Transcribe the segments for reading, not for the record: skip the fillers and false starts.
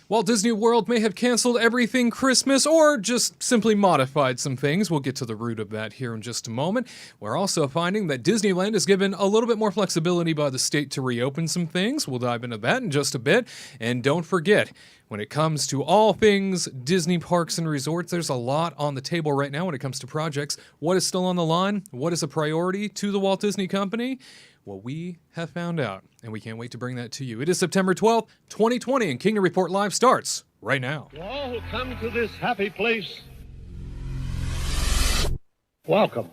Walt Disney World may have canceled everything Christmas or just simply modified some things. We'll get to the root of that here in just a moment. We're also finding that Disneyland is given a little bit more flexibility by the state to reopen some things. We'll dive into that in just a bit. And don't forget, when it comes to all things Disney parks and resorts, there's a lot on the table right now when it comes to projects. What is still on the line? What is a priority to the Walt Disney Company? Well, we have found out, and we can't wait to bring that to you. It is September 12th, 2020, and Kingdom Report Live starts right now. To all who come to this happy place, welcome.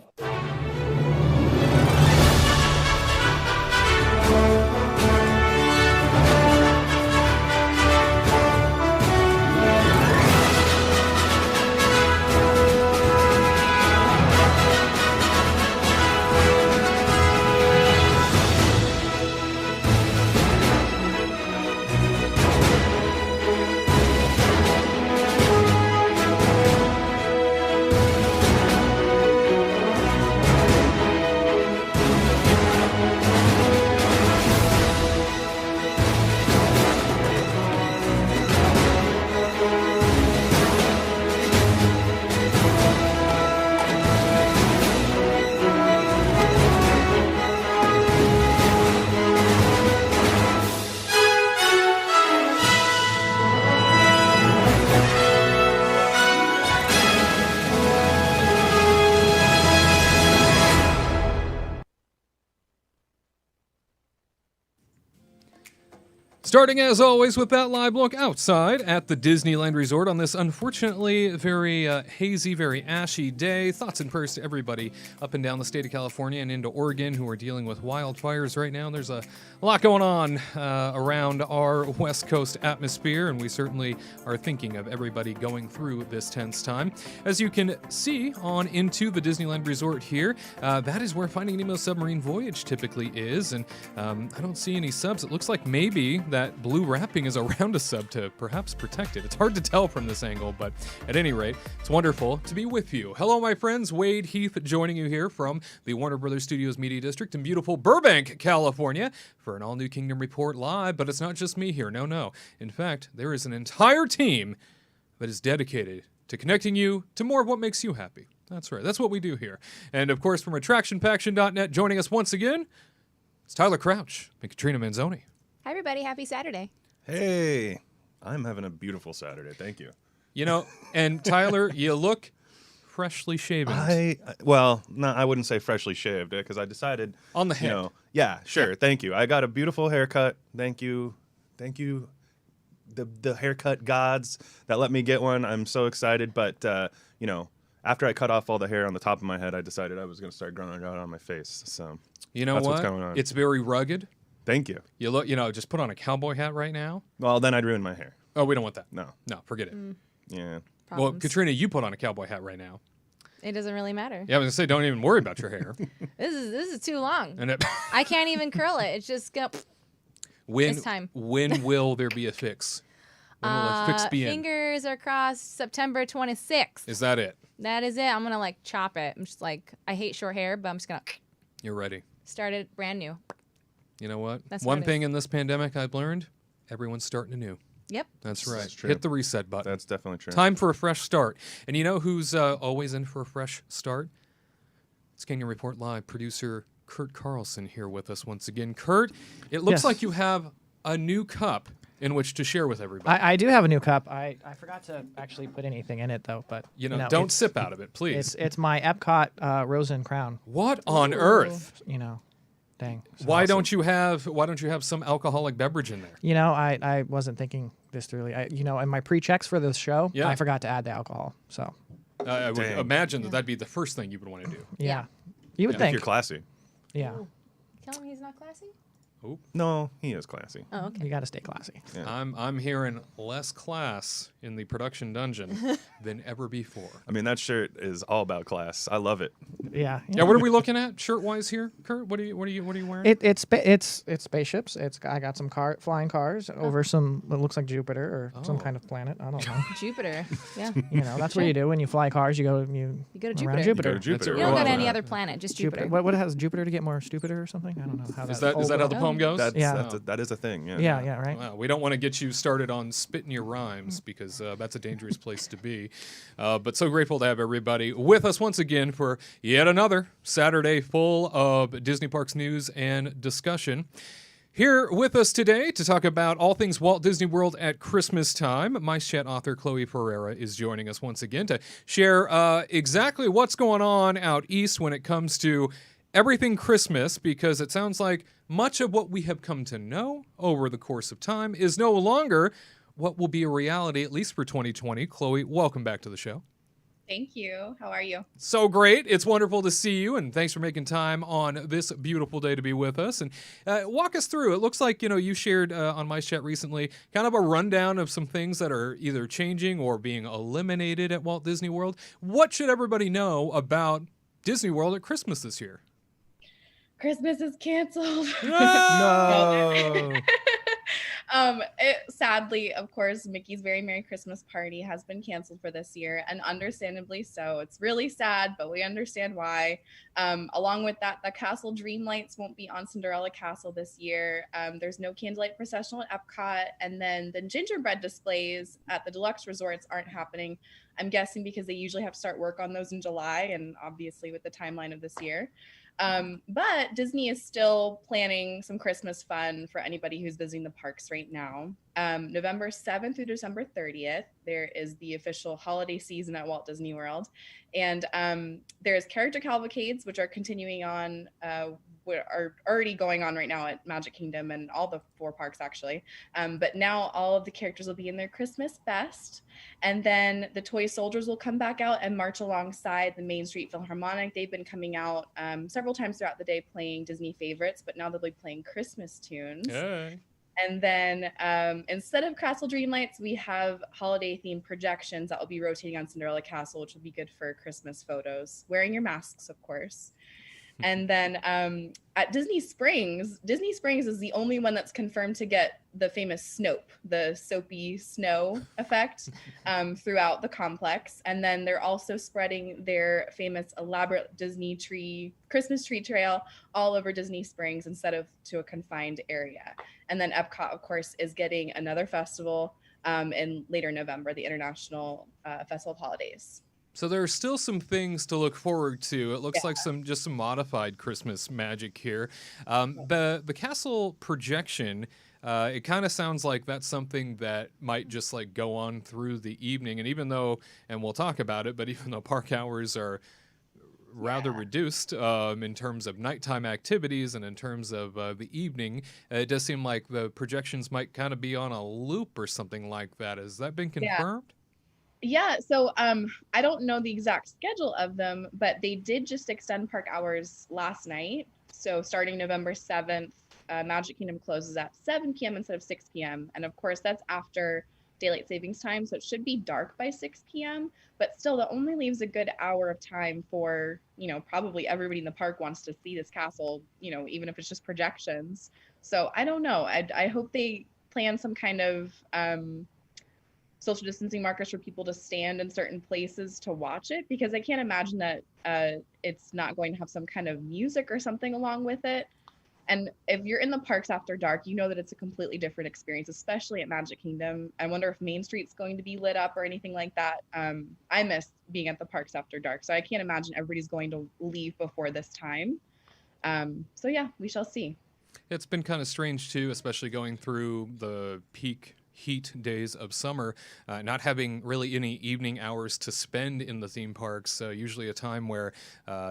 Starting as always with that live look outside at the Disneyland Resort on this unfortunately very hazy, very ashy day. Thoughts and prayers to everybody up and down the state of California and into Oregon who are dealing with wildfires right now. There's a lot going on around our West Coast atmosphere, and we certainly are thinking of everybody going through this tense time. As you can see on into the Disneyland Resort here, that is where Finding Nemo's submarine voyage typically is, and I don't see any subs. It looks like maybe that blue wrapping is around a sub to perhaps protect it. It's hard to tell from this angle, but at any rate, it's wonderful to be with you. Hello, my friends. Wade Heath joining you here from the Warner Brothers Studios Media District in beautiful Burbank, California, for an all-new Kingdom Report Live. But it's not just me here. No. In fact, there is an entire team that is dedicated to connecting you to more of what makes you happy. That's right. That's what we do here. And of course, from AttractionPaction.net, joining us once again, it's Tyler Crouch and Katrina Manzone. Hi, everybody. Happy Saturday. Hey, I'm having a beautiful Saturday. Thank you. You know, and Tyler, you look freshly shaven. Well, no, I wouldn't say freshly shaved because I decided on the head. Yeah, sure. Yeah. Thank you. I got a beautiful haircut. Thank you. The haircut gods that let me get one. I'm so excited. But after I cut off all the hair on the top of my head, I decided I was going to start growing it out on my face. So you know that's what? What's going on. It's very rugged. Thank you. You look, just put on a cowboy hat right now. Well, then I'd ruin my hair. Oh, we don't want that. No, forget it. Yeah. Problems. Well, Katrina, you put on a cowboy hat right now. It doesn't really matter. Yeah, I was gonna say, don't even worry about your hair. This is too long. And I can't even curl it. It's just gonna. It's time. When will there be a fix? When will a fix be in? Fingers are crossed. September 26th. Is that it? That is it. I'm gonna chop it. I'm just I hate short hair, but I'm just gonna. You're ready. Start it brand new. You know what? That's One thing in this pandemic I've learned: everyone's starting anew. Yep. That's right. That's true. Hit the reset button. That's definitely true. Time for a fresh start. And you know who's always in for a fresh start? It's Kingdom Report Live producer Curt Carlson here with us once again. Curt, it looks like you have a new cup in which to share with everybody. I do have a new cup. I forgot to actually put anything in it, though. But don't sip out of it, please. It's my Epcot Rose Crown. What on earth? Dang. Why awesome. don't you have some alcoholic beverage in there? I wasn't thinking this thoroughly. In my pre-checks for this show, I forgot to add the alcohol. So I would imagine that'd be the first thing you would want to do. Yeah. You would If think. you're classy. Yeah. Tell him he's not classy. No, he is classy. Oh, okay. You got to stay classy. Yeah. I'm hearing less class in the production dungeon than ever before. I mean, that shirt is all about class. I love it. Yeah. Yeah, what are we looking at shirt-wise here, Curt? What are you wearing? It's spaceships. I got some flying cars over some. It looks like Jupiter or some kind of planet. I don't know. Jupiter. Yeah. That's what you do when you fly cars. You go You go to around Jupiter. Jupiter. Go to Jupiter. You don't go to Wow. any other planet, just Jupiter. What has Jupiter to get more stupider or something? I don't know how Is that how the poem goes? That is a thing. Yeah. Yeah, right. Wow, we don't want to get you started on spitting your rhymes because that's a dangerous place to be. But so grateful to have everybody with us once again for yet another Saturday full of Disney Parks news and discussion. Here with us today to talk about all things Walt Disney World at Christmas time, Mice Chat author Chloe Pereira is joining us once again to share exactly what's going on out east when it comes to everything Christmas, because it sounds like much of what we have come to know over the course of time is no longer what will be a reality, at least for 2020. Chloe, welcome back to the show. Thank you. How are you? So great. It's wonderful to see you, and thanks for making time on this beautiful day to be with us. And walk us through. It looks like, you shared on Mice Chat recently kind of a rundown of some things that are either changing or being eliminated at Walt Disney World. What should everybody know about Disney World at Christmas this year? Christmas is canceled. No. Sadly, of course, Mickey's Very Merry Christmas Party has been canceled for this year, and understandably so. It's really sad, but we understand why. Along with that, the Castle Dream Lights won't be on Cinderella Castle this year. There's no Candlelight Processional at Epcot, and then the gingerbread displays at the deluxe resorts aren't happening. I'm guessing because they usually have to start work on those in July, and obviously with the timeline of this year. But Disney is still planning some Christmas fun for anybody who's visiting the parks right now. November 7th through December 30th, there is the official holiday season at Walt Disney World. And there's character cavalcades, which are continuing on, are already going on right now at Magic Kingdom and all the 4 parks actually. But now all of the characters will be in their Christmas best. And then the toy soldiers will come back out and march alongside the Main Street Philharmonic. They've been coming out several times throughout the day playing Disney favorites, but now they'll be playing Christmas tunes. Hey. And then instead of Castle Dream Lights, we have holiday themed projections that will be rotating on Cinderella Castle, which will be good for Christmas photos. Wearing your masks, of course. And then at Disney Springs is the only one that's confirmed to get the famous Snope, the soapy snow effect throughout the complex. And then they're also spreading their famous elaborate Disney Christmas tree trail all over Disney Springs instead of to a confined area. And then Epcot, of course, is getting another festival in later November, the International Festival of Holidays. So there are still some things to look forward to. It looks like some modified Christmas magic here. The castle projection, it kind of sounds like that's something that might just like go on through the evening. And even though, and we'll talk about it, but even though park hours are rather reduced in terms of nighttime activities and in terms of the evening, it does seem like the projections might kind of be on a loop or something like that. Has that been confirmed? Yeah, so I don't know the exact schedule of them, but they did just extend park hours last night. So starting November 7th, Magic Kingdom closes at 7 p.m. instead of 6 p.m. And of course, that's after daylight savings time, so it should be dark by 6 p.m. But still, that only leaves a good hour of time for, probably everybody in the park wants to see this castle, even if it's just projections. So I don't know. I hope they plan some kind of social distancing markers for people to stand in certain places to watch it, because I can't imagine that it's not going to have some kind of music or something along with it. And if you're in the parks after dark, you know that it's a completely different experience, especially at Magic Kingdom. I wonder if Main Street's going to be lit up or anything like that. I miss being at the parks after dark, so I can't imagine everybody's going to leave before this time. So yeah, we shall see. It's been kind of strange too, especially going through the peak heat days of summer, not having really any evening hours to spend in the theme parks, usually a time where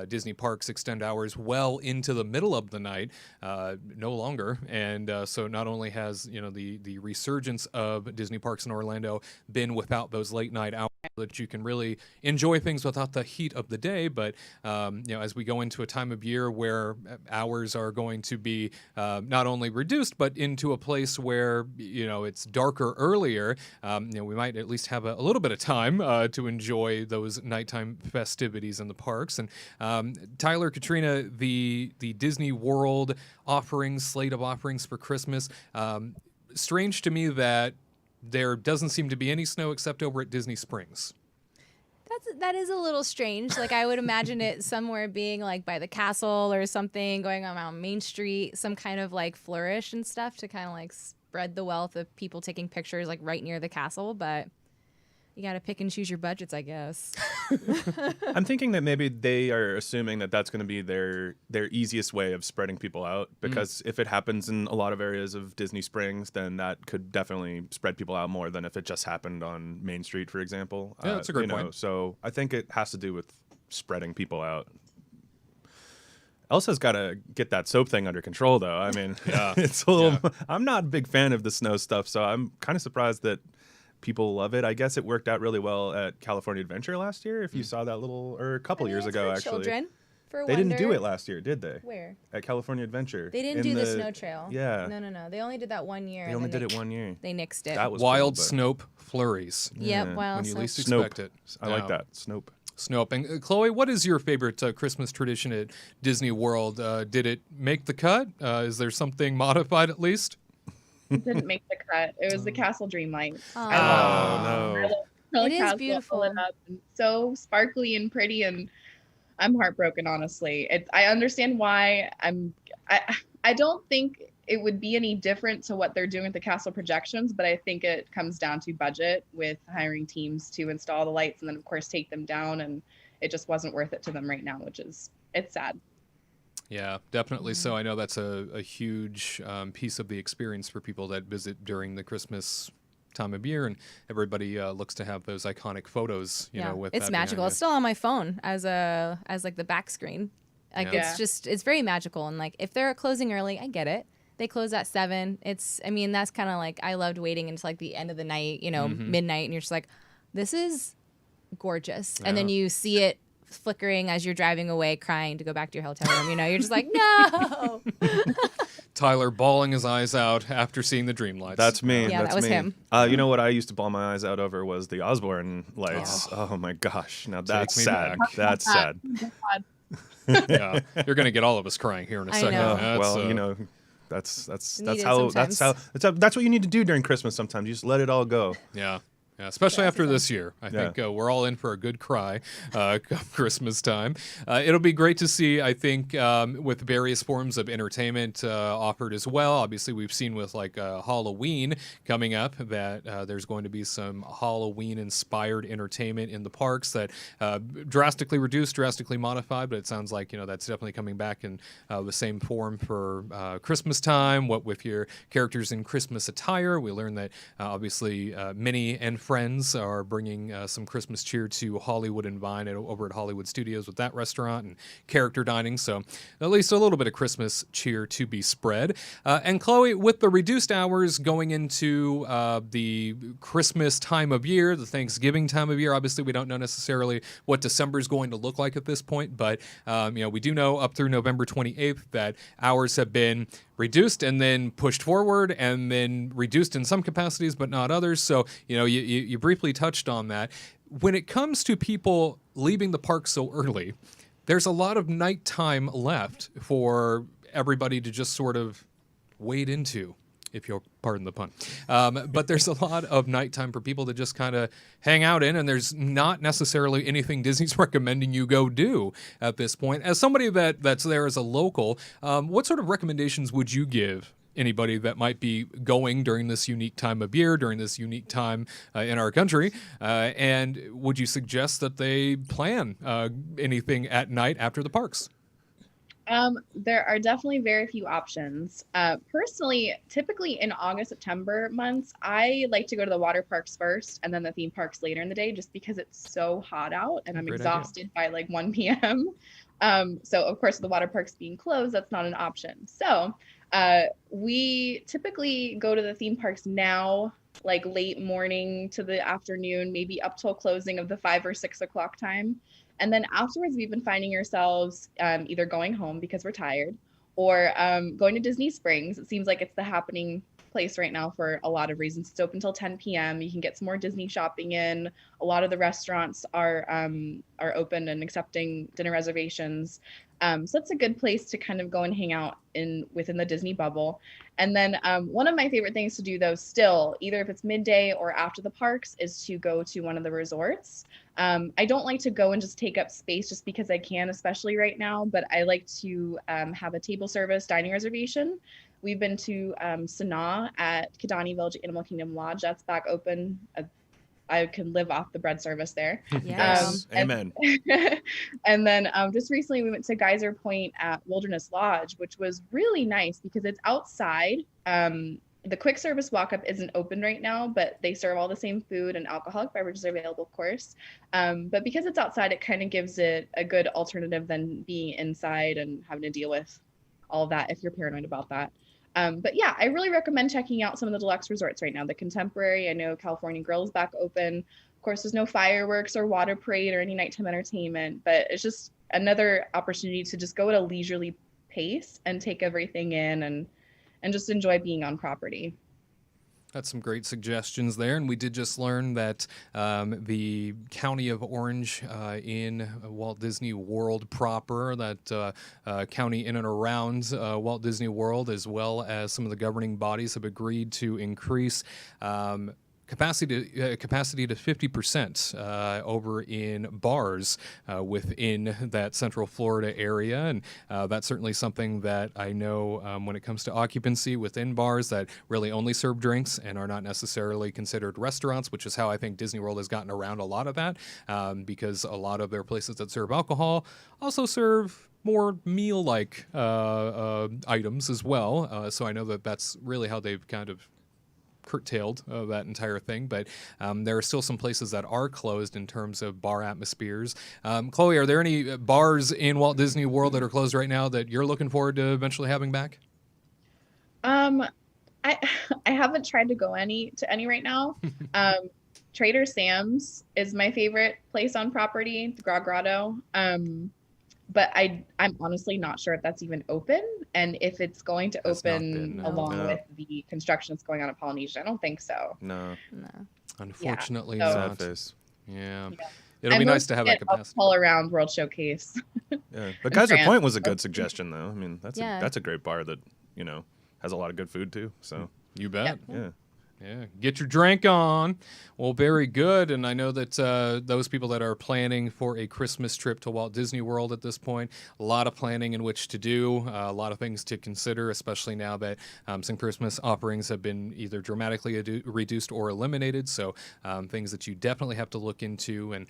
Disney parks extend hours well into the middle of the night, no longer. And so not only has, the resurgence of Disney parks in Orlando been without those late night hours that you can really enjoy things without the heat of the day, but as we go into a time of year where hours are going to be not only reduced, but into a place where, it's darker darker earlier, we might at least have a little bit of time to enjoy those nighttime festivities in the parks. And Tyler, Katrina, the Disney World slate of offerings for Christmas, strange to me that there doesn't seem to be any snow except over at Disney Springs. That is a little strange. Like, I would imagine it somewhere being like by the castle or something, going around Main Street, some kind of like flourish and stuff to kind of like spread the wealth of people taking pictures like right near the castle. But you got to pick and choose your budgets, I guess. I'm thinking that maybe they are assuming that that's going to be their easiest way of spreading people out, because if it happens in a lot of areas of Disney Springs, then that could definitely spread people out more than if it just happened on Main Street, for example. Yeah, that's a great point. So I think it has to do with spreading people out. Elsa's got to get that soap thing under control, though. I mean, it's a little. Yeah. I'm not a big fan of the snow stuff, so I'm kind of surprised that people love it. I guess it worked out really well at California Adventure last year. If you saw that or a couple years ago, actually. Children, they didn't do it last year, did they? Where? At California Adventure. They didn't do the snow trail. Yeah. No. They only did that 1 year. They only did it 1 year. They nixed it. That was Wild cool, Snope flurries. Yep, wild When you least Snope. expect it. I like that. Snope. Snope. And Chloe, what is your favorite Christmas tradition at Disney World? Did it make the cut? Is there something modified at least? It didn't make the cut. It was the Castle Dreamlight. It is beautiful. Lit up and so sparkly and pretty, and I'm heartbroken, honestly. I understand why. I don't think it would be any different to what they're doing with the castle projections, but I think it comes down to budget with hiring teams to install the lights and then of course take them down, and it just wasn't worth it to them right now, it's sad. Yeah, definitely so. I know that's a huge piece of the experience for people that visit during the Christmas time of year, and everybody looks to have those iconic photos, you know, with it's that magical. It's still on my phone as like the back screen. Like it's very magical, and like if they're closing early, I get it. They close at 7. That's kind of like, I loved waiting until like the end of the night, midnight, and you're just like, this is gorgeous. And then you see it flickering as you're driving away, crying to go back to your hotel room. You're just like, no. Tyler bawling his eyes out after seeing the dream lights. That's me. Yeah, that's that was him. You know what I used to bawl my eyes out over was the Osborne lights. Oh my gosh. Now that's sad. That's sad. Yeah, you're gonna get all of us crying here in a second. Know. That's that's what you need to do during Christmas sometimes. You just let it all go. Yeah. Yeah, especially after this year. I think we're all in for a good cry come Christmas time. It'll be great to see, I think, with various forms of entertainment offered as well. Obviously, we've seen with like Halloween coming up that there's going to be some Halloween-inspired entertainment in the parks that drastically reduced, drastically modified, but it sounds like, that's definitely coming back in the same form for Christmas time. What with your characters in Christmas attire. We learned that, obviously, Minnie and friends are bringing some Christmas cheer to Hollywood and Vine over at Hollywood Studios with that restaurant and character dining. So at least a little bit of Christmas cheer to be spread. And Chloe, with the reduced hours going into the Christmas time of year, the Thanksgiving time of year, obviously we don't know necessarily what December is going to look like at this point, but we do know up through November 28th that hours have been reduced and then pushed forward and then reduced in some capacities but not others. So, you briefly touched on that. When it comes to people leaving the park so early, there's a lot of nighttime left for everybody to just sort of wade into, if you'll pardon the pun. But there's a lot of nighttime for people to just kind of hang out in, and there's not necessarily anything Disney's recommending you go do at this point. As somebody that's there as a local, what sort of recommendations would you give anybody that might be going during this unique time of year, during this unique time in our country? And would you suggest that they plan anything at night after the parks? There are definitely very few options. Personally, typically in August, September months, I like to go to the water parks first and then the theme parks later in the day, just because it's so hot out and I'm exhausted by like 1 p.m. So of course, the water parks being closed, that's not an option. So we typically go to the theme parks now, like late morning to the afternoon, maybe up till closing of the 5 or 6 o'clock time. And then afterwards, we've been finding ourselves either going home because we're tired, or going to Disney Springs. It seems like it's the happening place right now for a lot of reasons. It's open until 10 p.m. You can get some more Disney shopping in. A lot of the restaurants are open and accepting dinner reservations. So that's a good place to kind of go and hang out within the Disney bubble. And then one of my favorite things to do, though, still, either if it's midday or after the parks, is to go to one of the resorts. I don't like to go and just take up space just because I can, especially right now, but I like to have a table service dining reservation. We've been to Sanaa at Kidani Village Animal Kingdom Lodge. That's back open. I can live off the bread service there. Yes, amen. And then just recently we went to Geyser Point at Wilderness Lodge, which was really nice because it's outside. The quick service walk-up isn't open right now, but they serve all the same food and alcoholic beverages are available, of course. But because it's outside, it kind of gives it a good alternative than being inside and having to deal with all of that if you're paranoid about that. But yeah, I really recommend checking out some of the deluxe resorts right now. The Contemporary, I know California Grill is back open. Of course, there's no fireworks or water parade or any nighttime entertainment, but it's just another opportunity to just go at a leisurely pace and take everything in and just enjoy being on property. That's some great suggestions there. And we did just learn that the county of Orange in Walt Disney World proper, that county in and around Walt Disney World, as well as some of the governing bodies, have agreed to increase capacity to 50% over in bars within that Central Florida area, and that's certainly something that I know when it comes to occupancy within bars that really only serve drinks and are not necessarily considered restaurants, which is how I think Disney World has gotten around a lot of that, because a lot of their places that serve alcohol also serve more meal-like items as well. So I know that that's really how they've kind of curtailed that entire thing, but there are still some places that are closed in terms of bar atmospheres. Chloe, are there any bars in Walt Disney World that are closed right now that you're looking forward to eventually having back? I haven't tried to go to any right now. Trader Sam's is my favorite place on property, the Grog Grotto. But I'm honestly not sure if that's even open and if it's going to open along with the construction that's going on at Polynesian. I don't think so. No. Unfortunately, Yeah. not. Sad face. Yeah. It'll be nice to have that capacity. All around World Showcase. Yeah, but Geyser Point was a good suggestion, though. I mean, that's a great bar that has a lot of good food too. So you bet. Yeah. Yeah, get your drink on. Well, very good. And I know that those people that are planning for a Christmas trip to Walt Disney World at this point, a lot of planning in which to do, a lot of things to consider, especially now that some Christmas offerings have been either dramatically reduced or eliminated. So things that you definitely have to look into and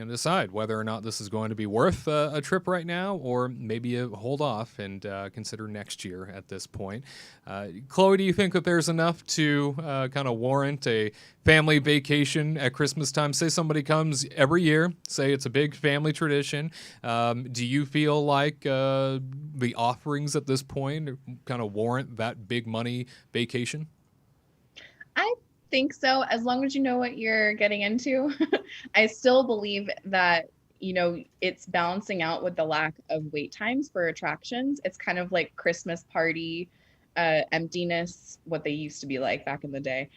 decide whether or not this is going to be worth a trip right now, or maybe hold off and consider next year at this point. Chloe, do you think that there's enough to kind of warrant a family vacation at Christmas time? Say somebody comes every year, say it's a big family tradition. Do you feel like the offerings at this point kind of warrant that big money vacation? I think so, as long as you know what you're getting into. I still believe that it's balancing out with the lack of wait times for attractions. It's kind of like Christmas party emptiness, what they used to be like back in the day,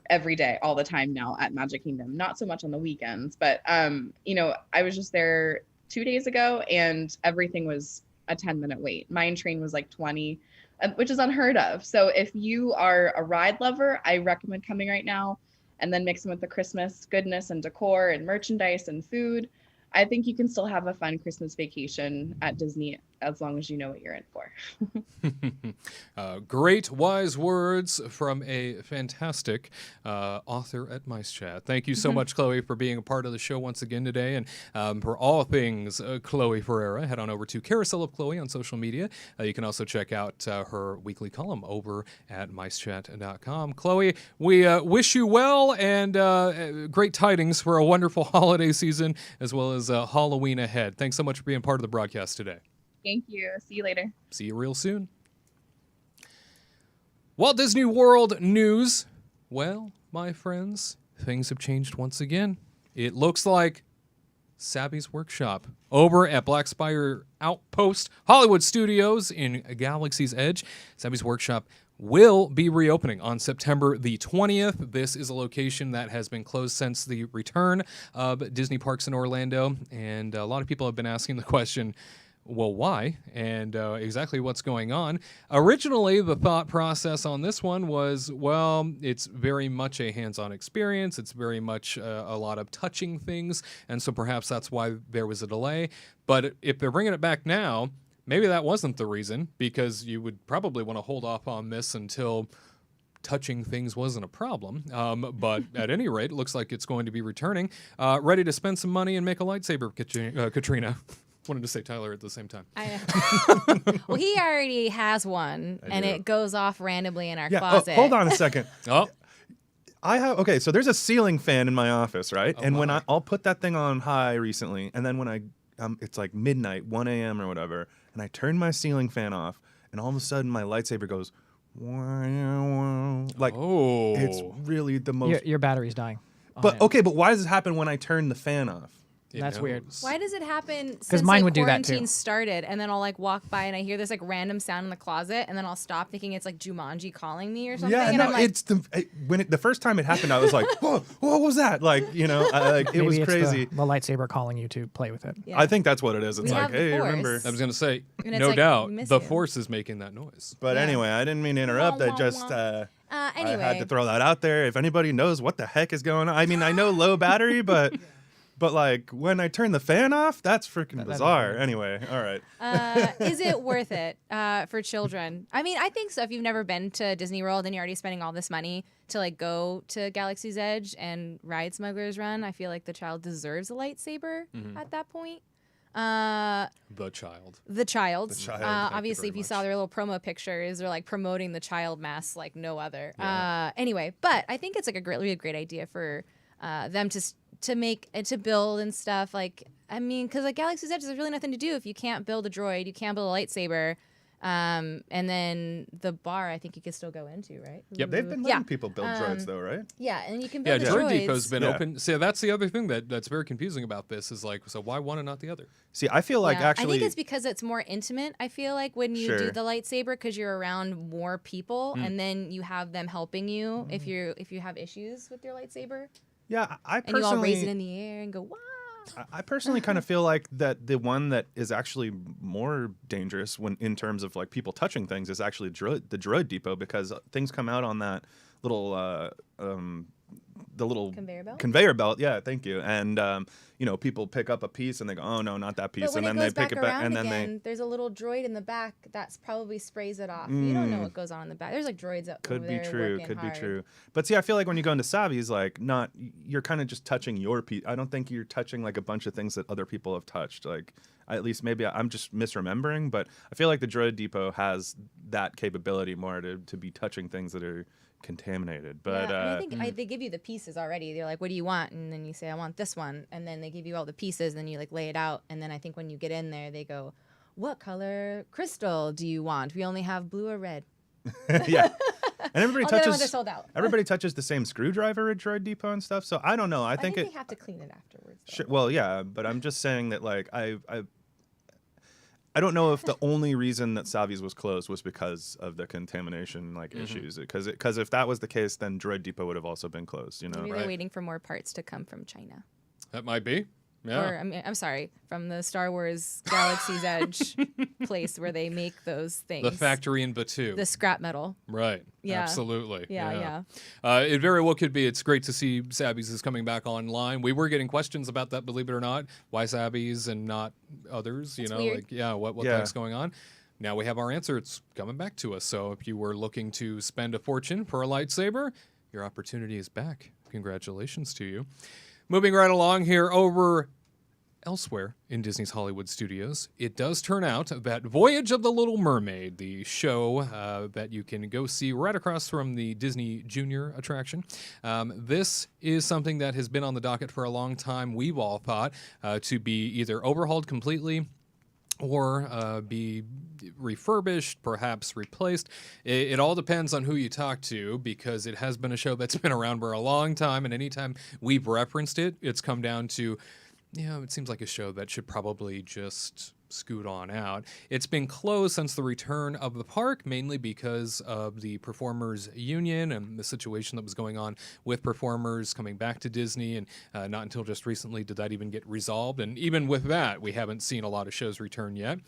every day, all the time now at Magic Kingdom. Not so much on the weekends, but I was just there 2 days ago and everything was a 10-minute wait. Mine train was like 20, which is unheard of. So if you are a ride lover, I recommend coming right now and then mixing with the Christmas goodness and decor and merchandise and food. I think you can still have a fun Christmas vacation at Disney as long as you know what you're in for. Great wise words from a fantastic author at Mice Chat. Thank you so much, Chloe, for being a part of the show once again today. And for all things Chloe Ferreira, head on over to Carousel of Chloe on social media. You can also check out her weekly column over at micechat.com. Chloe, we wish you well and great tidings for a wonderful holiday season as well as Halloween ahead. Thanks so much for being part of the broadcast today. Thank you. See you later. See you real soon. Walt Disney World news. Well, my friends, things have changed once again. It looks like Sabby's Workshop over at Black Spire Outpost Hollywood Studios in Galaxy's Edge. Sabby's Workshop will be reopening on September the 20th. This is a location that has been closed since the return of Disney Parks in Orlando, and a lot of people have been asking the question, well, why? And exactly what's going on. Originally, the thought process on this one was, well, it's very much a hands-on experience. It's very much a lot of touching things, and so perhaps that's why there was a delay. But if they're bringing it back now, maybe that wasn't the reason, because you would probably want to hold off on this until touching things wasn't a problem. But at any rate, it looks like it's going to be returning. Ready to spend some money and make a lightsaber, Katrina. Wanted to say Tyler at the same time. I know. Well, he already has one, and it goes off randomly in our closet. Hold on a second. Oh. Okay, so there's a ceiling fan in my office, right? Oh, and when my. I'll put that thing on high recently, and then when it's like midnight, 1 a.m. or whatever, and I turn my ceiling fan off, and all of a sudden my lightsaber goes, like, it's really the most. Your battery's dying. But okay, but why does it happen when I turn the fan off? That's weird. Why does it happen since mine like, would do that, quarantine too. started, and then I'll like walk by and I hear this like random sound in the closet, and then I'll stop thinking it's like Jumanji calling me or something. Yeah, and no, I'm like, it's the first time it happened, I was like, whoa, what was that? Like, it Maybe was it's crazy. the lightsaber calling you to play with it. yeah. I think that's what it is. It's We like, have the hey, Force. remember? I was going to say, And it's no like, doubt, miss the you. Force is making that noise. But Yeah. anyway, I didn't mean to interrupt. Wah, I wah, just wah. I Anyway, had to throw that out there. If anybody knows what the heck is going on, I mean, I know low battery, but like when I turn the fan off, that's freaking bizarre. Anyway, all right. is it worth it for children? I mean, I think so. If you've never been to Disney World and you're already spending all this money to like go to Galaxy's Edge and ride Smuggler's Run, I feel like the child deserves a lightsaber at that point. The child. The child. The child, thank you Obviously, very if you much. saw their little promo pictures, they're like promoting the child mask like no other. Yeah. Anyway, but I think it's like really a great idea for them to make and to build and stuff. Like, I mean, because like Galaxy's Edge, there's really nothing to do if you can't build a droid, you can't build a lightsaber. And then the bar, I think you can still go into, right? Yep. They've been letting people build droids, though, right? Yeah, and you can Yeah, build the Droid droids. Depot's been Yeah. open. See, that's the other thing that's very confusing about this is like, so why one and not the other? See, I feel like Yeah. actually, I think it's because it's more intimate. I feel like when you do Sure. the lightsaber, because you're around more people, and then you have them helping you if you have issues with your lightsaber, yeah, I and you all raise it personally, in the air and go wow. I personally kind of feel like that the one that is actually more dangerous when in terms of like people touching things is actually the Droid Depot, because things come out on that little the little Conveyor belt? Yeah, thank you. And people pick up a piece and they go, oh no, not that piece, But when and it then goes they pick back it back, around and then again, there's a little droid in the back that's probably sprays it off. You don't know what goes on in the back. There's like droids out could over be there true, working could hard. be true. But see, I feel like when you go into Savvy's, like you're kind of just touching your piece. I don't think you're touching like a bunch of things that other people have touched. Like at least maybe I'm just misremembering, but I feel like the Droid Depot has that capability more to be touching things that are contaminated. But yeah, and I think they give you the pieces already. They're like, what do you want? And then you say, I want this one. And then they give you all the pieces, and then you like lay it out. And then I think when you get in there, they go, what color crystal do you want? We only have blue or red. yeah. And everybody Oh, the other ones are touches sold out. everybody touches the same screwdriver at Droid Depot and stuff. So I don't know. I I think think they have to clean it afterwards. though. Sure, well, yeah, but I'm just saying that like I don't know if the only reason that Savvy's was closed was because of the contamination issues. Because if that was the case, then Droid Depot would have also been closed. Maybe right. they're waiting for more parts to come from China. That might be. Yeah. Or I'm sorry, from the Star Wars Galaxy's Edge place where they make those things. The factory in Batu. The scrap metal. Right. Yeah. Absolutely. Yeah. It very well could be. It's great to see Sabby's is coming back online. We were getting questions about that, believe it or not. Why Sabby's and not others? That's you know, weird. like, yeah, what the heck's going on? Now we have our answer. It's coming back to us. So if you were looking to spend a fortune for a lightsaber, your opportunity is back. Congratulations to you. Moving right along here over elsewhere in Disney's Hollywood Studios, it does turn out that Voyage of the Little Mermaid, the show that you can go see right across from the Disney Junior attraction, this is something that has been on the docket for a long time. We've all thought to be either overhauled completely or be refurbished, perhaps replaced. It all depends on who you talk to, because it has been a show that's been around for a long time, and anytime we've referenced it, it's come down to Yeah, it seems like a show that should probably just scoot on out. It's been closed since the return of the park, mainly because of the performers union and the situation that was going on with performers coming back to Disney. And not until just recently did that even get resolved. And even with that, we haven't seen a lot of shows return yet.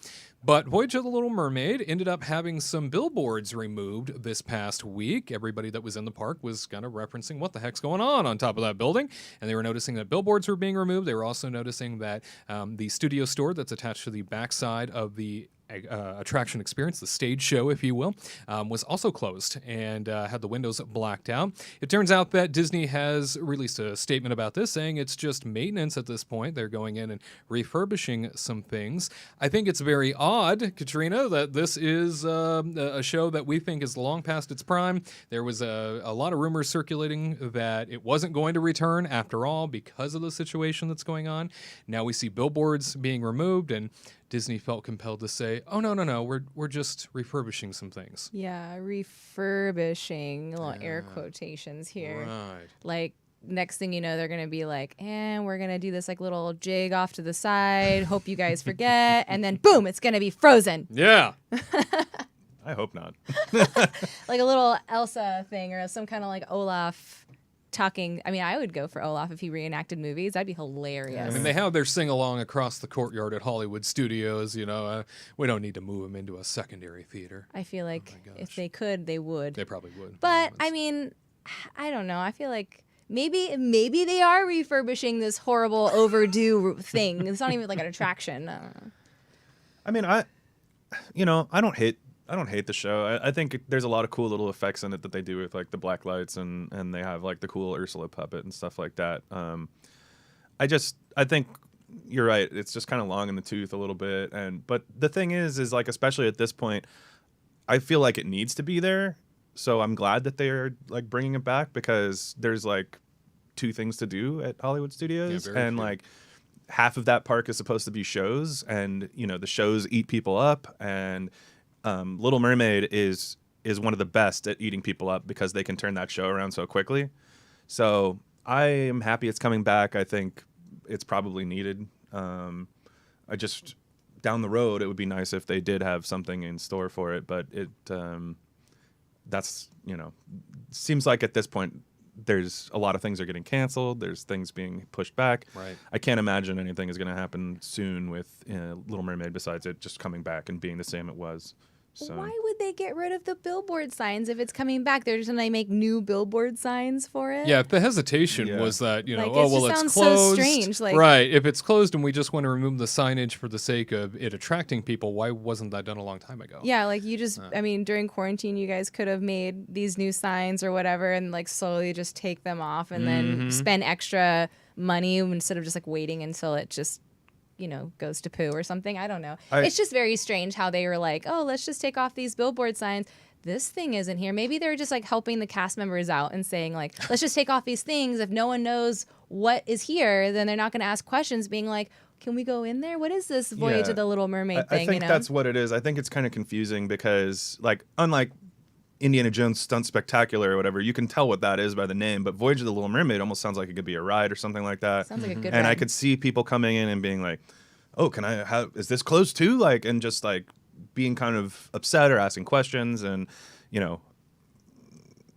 But Voyage of the Little Mermaid ended up having some billboards removed this past week. Everybody that was in the park was kind of referencing what the heck's going on top of that building. And they were noticing that billboards were being removed. They were also noticing that the studio store that's attached to the backside of the attraction experience, the stage show, if you will, was also closed and had the windows blacked out. It turns out that Disney has released a statement about this, saying it's just maintenance at this point. They're going in and refurbishing some things. I think it's very odd, Katrina, that this is a show that we think is long past its prime. There was a lot of rumors circulating that it wasn't going to return after all because of the situation that's going on. Now we see billboards being removed, and Disney felt compelled to say, "Oh no, we're just refurbishing some things." Yeah, refurbishing, little air quotations here. Right. Like next thing you know, they're gonna be like, "And we're gonna do this like little jig off to the side. Hope you guys forget." And then boom, it's gonna be Frozen. Yeah. I hope not. Like a little Elsa thing or some kind of like Olaf talking. I mean, I would go for Olaf if he reenacted movies. That'd be hilarious. I mean, they have their sing-along across the courtyard at Hollywood Studios, you know. We don't need to move them into a secondary theater. I feel like my if gosh. they could, they would. They probably would. But I mean, I don't know. I feel like maybe they are refurbishing this horrible overdue thing. It's not even like an attraction. I don't know. I mean, I don't hate the show. I think there's a lot of cool little effects in it that they do with like the black lights and they have like the cool Ursula puppet and stuff like that. I think you're right. It's just kind of long in the tooth a little bit. But the thing is like, especially at this point, I feel like it needs to be there. So I'm glad that they're like bringing it back, because there's like two things to do at Hollywood Studios, and few. like half of that park is supposed to be shows, and the shows eat people up, and Little Mermaid is one of the best at eating people up because they can turn that show around so quickly. So I am happy it's coming back. I think it's probably needed. I just down the road, it would be nice if they did have something in store for it, but it seems like at this point there's a lot of things are getting canceled. There's things being pushed back. Right. I can't imagine anything is going to happen soon with Little Mermaid besides it just coming back and being the same it was. So. Why would they get rid of the billboard signs if it's coming back? They're just gonna make new billboard signs for it. Yeah, the hesitation was that, Like, oh, it well, just it's sounds so closed. strange, like- Right. If it's closed and we just want to remove the signage for the sake of it attracting people, why wasn't that done a long time ago? Yeah, like you just, I mean, during quarantine, you guys could have made these new signs or whatever and like slowly just take them off and then spend extra money instead of just like waiting until it just, goes to poo or something. I don't know. It's just very strange how they were like, oh, let's just take off these billboard signs. This thing isn't here. Maybe they're just like helping the cast members out and saying like, let's just take off these things. If no one knows what is here, then they're not going to ask questions being like, can we go in there? What is this Voyage of the Little Mermaid thing? I think that's what it is. I think it's kind of confusing because, like, unlike Indiana Jones Stunt Spectacular or whatever, you can tell what that is by the name, but Voyage of the Little Mermaid almost sounds like it could be a ride or something like that. Sounds like a good And I ride. could see people coming in and being like, oh, is this closed too? Like, and just like being kind of upset or asking questions. And,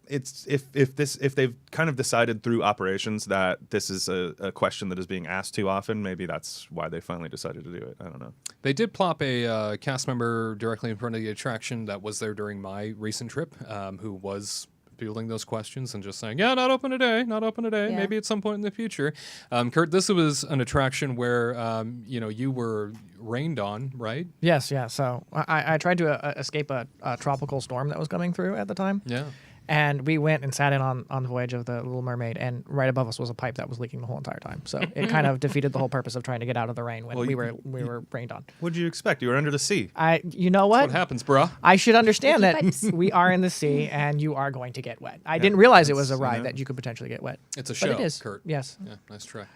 it's if they've kind of decided through operations that this is a question that is being asked too often, maybe that's why they finally decided to do it. I don't know. They did plop a cast member directly in front of the attraction that was there during my recent trip, who was fielding those questions and just saying, yeah, not open today, Yeah. maybe at some point in the future. Curt, this was an attraction where, you were rained on, right? Yes, yeah. So I tried to escape a tropical storm that was coming through at the time. Yeah. And we went and sat in on the Voyage of the Little Mermaid, and right above us was a pipe that was leaking the whole entire time. So it kind of defeated the whole purpose of trying to get out of the rain when Well, we were rained on. What'd you expect? You were under the sea. You know what? What happens, bruh? I should understand Leaky that pipes. we are in the sea and you are going to get wet. I didn't realize it was a that's, ride that you could potentially get wet. It's a But show, it is. Kurt. Yes. Yeah, nice try.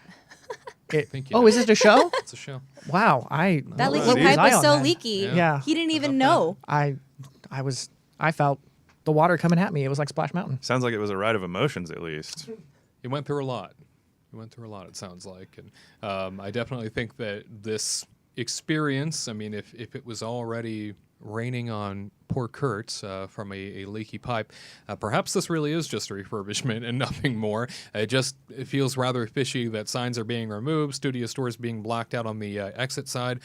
It, you oh, know. is it a show? It's a show. Wow. That leaky what pipe I was on so then? leaky. Yeah. He didn't even know. I felt the water coming at me. It was like Splash Mountain. Sounds like it was a ride of emotions, at least. It went through a lot. You went through a lot, it sounds like. And I definitely think that this experience, I mean, if it was already raining on poor Curt from a leaky pipe, perhaps this really is just a refurbishment and nothing more. It feels rather fishy that signs are being removed, studio stores being blocked out on the exit side.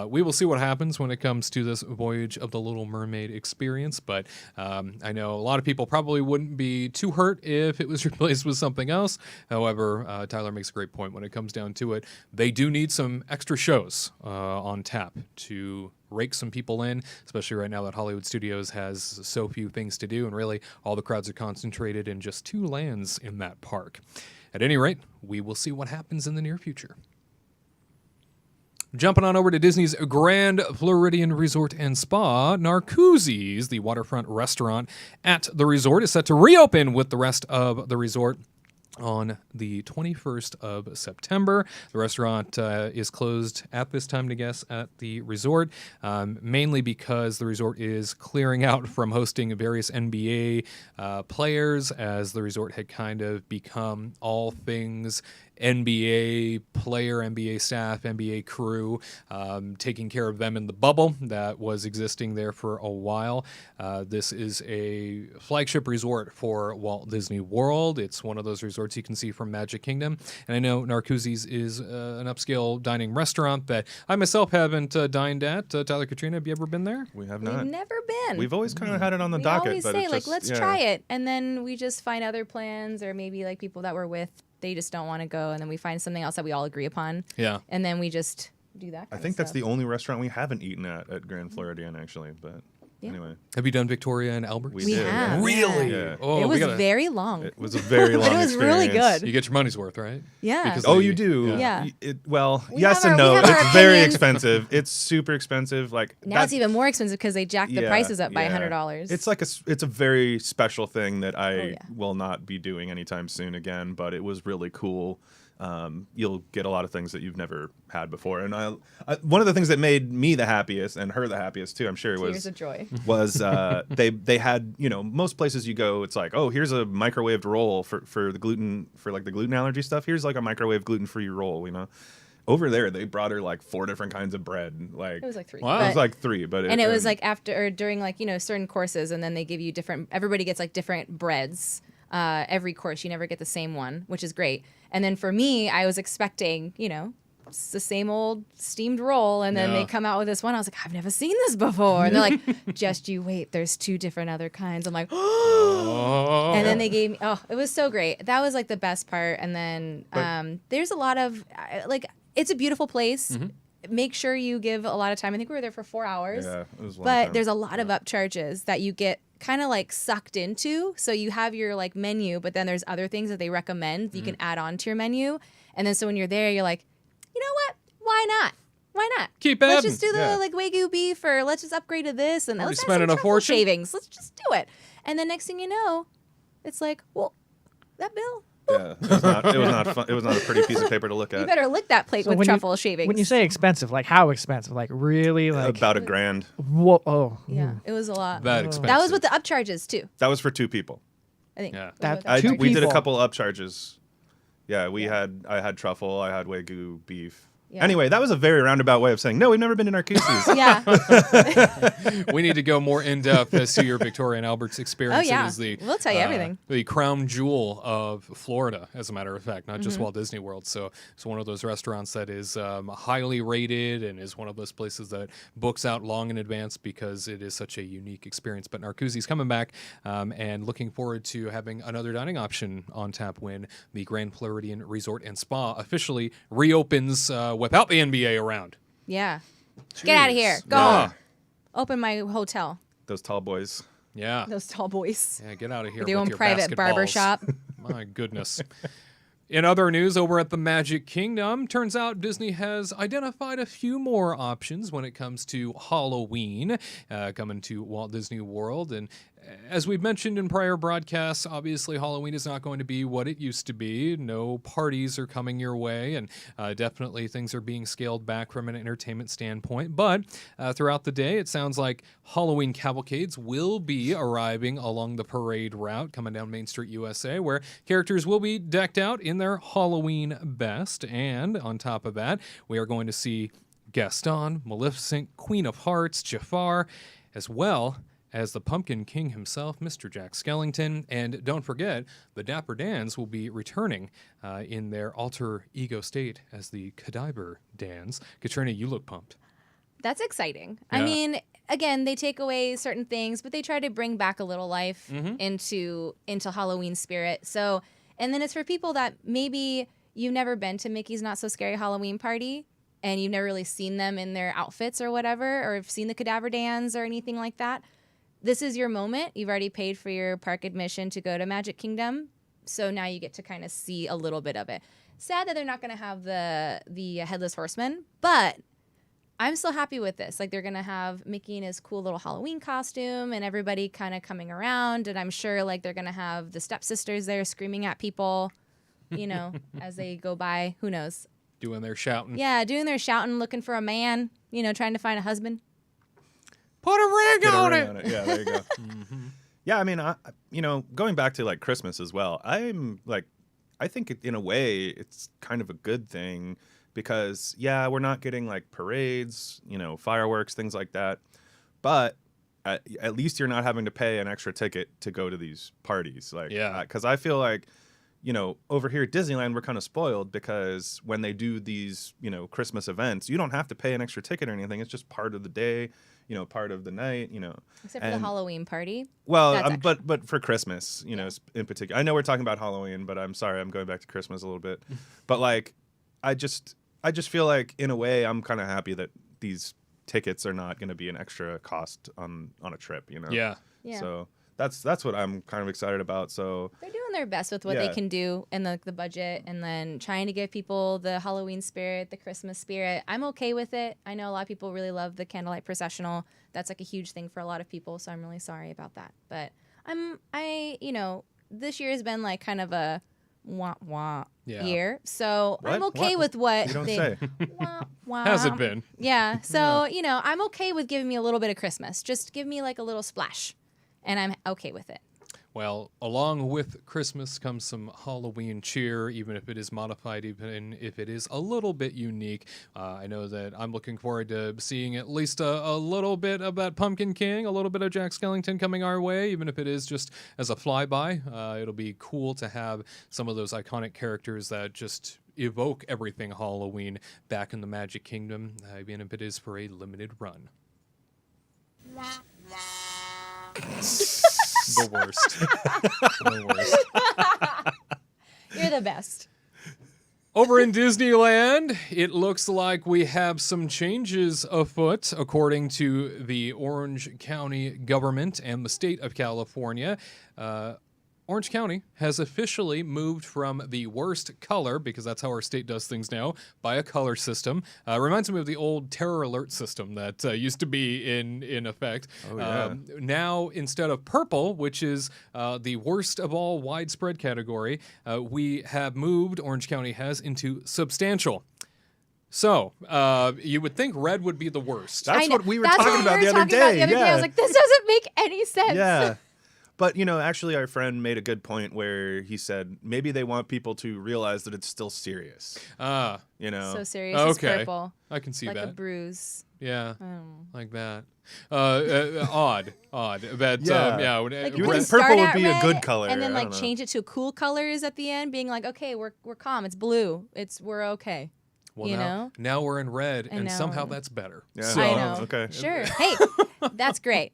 We will see what happens when it comes to this Voyage of the Little Mermaid experience, but I know a lot of people probably wouldn't be too hurt if it was replaced with something else. However, Tyler makes a great point when it comes down to it. They do need some extra shows on tap to rake some people in, especially right now that Hollywood Studios has so few things to do, and really all the crowds are concentrated in just 2 lands in that park. At any rate, we will see what happens in the near future. Jumping on over to Disney's Grand Floridian Resort and Spa, Narcoossee's, the waterfront restaurant at the resort, is set to reopen with the rest of the resort on the 21st of September. The restaurant is closed at this time, to guess, at the resort, mainly because the resort is clearing out from hosting various NBA players, as the resort had kind of become all things NBA player, NBA staff, NBA crew, taking care of them in the bubble that was existing there for a while. This is a flagship resort for Walt Disney World. It's one of those resorts you can see from Magic Kingdom. And I know Narcoossee's is an upscale dining restaurant that I myself haven't dined at. Tyler, Katrina, have you ever been there? We have not. We've never been. We've always kind of had it on the we docket. always but say, it's like, just, let's try it. And then we just find other plans, or maybe like people that we're with, they just don't want to go, and then we find something else that we all agree upon. Yeah. And then we just do that. I think that's the only restaurant we haven't eaten at Grand Floridian, actually. But anyway. Have you done Victoria and Albert? We have. Really? Yeah. Oh, it was very long. It was a very long But it was really experience. good. You get your money's worth, right? Yeah. Because You do. Yeah. Well, We yes have and our- no. we have our It's very opinions. expensive. It's super expensive. Like Now it's even more expensive because they jacked the prices up by yeah. $100. It's like it's a very special thing that I yeah. will not be doing anytime soon again. But it was really cool. You'll get a lot of things that you've never had before, and I one of the things that made me the happiest and her the happiest too, I'm sure, Tears of joy. was they had, most places you go, it's like, oh, here's a microwaved roll for the gluten, for like the gluten allergy stuff. Here's like a microwave gluten-free roll, Over there, they brought her like 4 different kinds of bread. Like It was like 3. Wow. it was like 3, but And it was like after or during like certain courses, and then they give you everybody gets like different breads every course. You never get the same one, which is great. And then for me, I was expecting it's the same old steamed roll, and then they come out with this one. I was like, I've never seen this before, and they're like, just you wait, there's 2 different other kinds. I'm like, oh. And then they gave me, it was so great. That was like the best part. And then there's a lot of it's a beautiful place. Mm-hmm. Make sure you give a lot of time. I think we were there for 4 hours. Yeah, it was a long but time. there's a lot of upcharges that you get kind of like sucked into. So you have your like menu, but then there's other things that they recommend you can add on to your menu. And then so when you're there, you're like, you know what? Why not? Why not? Keep Let's adding. just do the like Wagyu beef, or let's just upgrade to this, and Already let's add spending some a truffle fortune. shavings. Let's just do it. And then next thing you know, it's like, well, that bill. Yeah, it was not fun. It was not a pretty piece of paper to look You at. better lick that plate So with when you- truffle shavings. When you say expensive, like how expensive? Like really? Like About $1,000. whoa? Oh, yeah, it was a lot. That expensive. That was with the upcharges too. That was for 2 people. I think. Yeah. That- That- Two We did a people. couple upcharges. Yeah, I had truffle, I had Wagyu beef. Yeah. Anyway, that was a very roundabout way of saying, no, we've never been to Narcoossee's. Yeah. We need to go more in depth as to your Victoria and Albert's experience. Oh, yeah. It is the, We'll tell you everything. The crown jewel of Florida, as a matter of fact, not just Walt Disney World. So it's one of those restaurants that is highly rated and is one of those places that books out long in advance because it is such a unique experience. But Narcoossee's coming back and looking forward to having another dining option on tap when the Grand Floridian Resort and Spa officially reopens without the NBA around. Yeah. Get out of here. Go Yeah. home. Open my hotel. Those tall boys. Yeah. Those tall boys. Yeah, get out of here. With your with own your private barber basketballs. shop. My goodness. In other news, over at the Magic Kingdom, turns out Disney has identified a few more options when it comes to Halloween coming to Walt Disney World. And As we've mentioned in prior broadcasts, obviously Halloween is not going to be what it used to be. No parties are coming your way, and definitely things are being scaled back from an entertainment standpoint. But throughout the day, it sounds like Halloween cavalcades will be arriving along the parade route coming down Main Street, USA, where characters will be decked out in their Halloween best. And on top of that, we are going to see Gaston, Maleficent, Queen of Hearts, Jafar, as well as the Pumpkin King himself, Mr. Jack Skellington. And don't forget, the Dapper Dans will be returning in their alter ego state as the Cadaver Dans. Katrina, you look pumped. That's exciting. Yeah. I mean, again, they take away certain things, but they try to bring back a little life Mm-hmm. into Halloween spirit. So, and then it's for people that maybe you've never been to Mickey's Not So Scary Halloween Party, and you've never really seen them in their outfits or whatever, or have seen the Cadaver Dans or anything like that. This is your moment. You've already paid for your park admission to go to Magic Kingdom, so now you get to kind of see a little bit of it. Sad that they're not going to have the Headless Horseman, but I'm still happy with this. Like, they're going to have Mickey in his cool little Halloween costume and everybody kind of coming around, and I'm sure like they're going to have the stepsisters there screaming at people, you know, as they go by. Who knows? Doing their shouting. Yeah, doing their shouting, looking for a man, you know, trying to find a husband. Put a ring Get a on ring it! on it. Yeah, there you go. Yeah, I mean, going back to like Christmas as well, I think in a way it's kind of a good thing because, yeah, we're not getting like parades, fireworks, things like that. But at least you're not having to pay an extra ticket to go to these parties. Like, Yeah. Because I feel like, over here at Disneyland, we're kind of spoiled because when they do these, Christmas events, you don't have to pay an extra ticket or anything. It's just part of the day, part of the night, Except for the Halloween party. Well, That's extra. but for Christmas, in particular, I know we're talking about Halloween, but I'm sorry, I'm going back to Christmas a little bit. But like, I just feel like in a way, I'm kind of happy that these tickets are not going to be an extra cost on a trip, Yeah. Yeah. So that's what I'm kind of excited about. So They're doing their best with what they can do in the budget, and then trying to give people the Halloween spirit, the Christmas spirit. I'm okay with it. I know a lot of people really love the Candlelight Processional. That's like a huge thing for a lot of people, so I'm really sorry about that. But this year has been like kind of a wah year, so What? I'm okay What? with what you don't they say. wah. Has it been? Yeah. So I'm okay with giving me a little bit of Christmas. Just give me like a little splash, and I'm okay with it. Well, along with Christmas comes some Halloween cheer, even if it is modified, even if it is a little bit unique. I know that I'm looking forward to seeing at least a little bit of that Pumpkin King, a little bit of Jack Skellington coming our way, even if it is just as a flyby. It'll be cool to have some of those iconic characters that just evoke everything Halloween back in the Magic Kingdom, even if it is for a limited run. The worst. The worst. You're the best. Over in Disneyland, it looks like we have some changes afoot, according to the Orange County government and the state of California. Orange County has officially moved from the worst color, because that's how our state does things now, by a color system. Reminds me of the old terror alert system that used to be in effect. Oh, yeah. Now, instead of purple, which is the worst of all widespread category, we have moved, Orange County has, into substantial. So, you would think red would be the worst. That's what we were That's talking what we about were the other talking about day. the other day. I was like, this doesn't make any sense. Yeah. But, actually our friend made a good point where he said maybe they want people to realize that it's still serious. So serious. Okay. It's purple. I can see Like that. a bruise. Yeah, Oh. like that. Odd. That Yeah. Like You we would can think purple start would at be a red good color. and then I like don't know. change it to cool colors at the end, being like, okay, we're calm. It's blue. We're okay. Well, you now, know? now we're in red, And and now somehow we're- that's better. Yeah. So I know. Okay. Sure. Hey, that's great.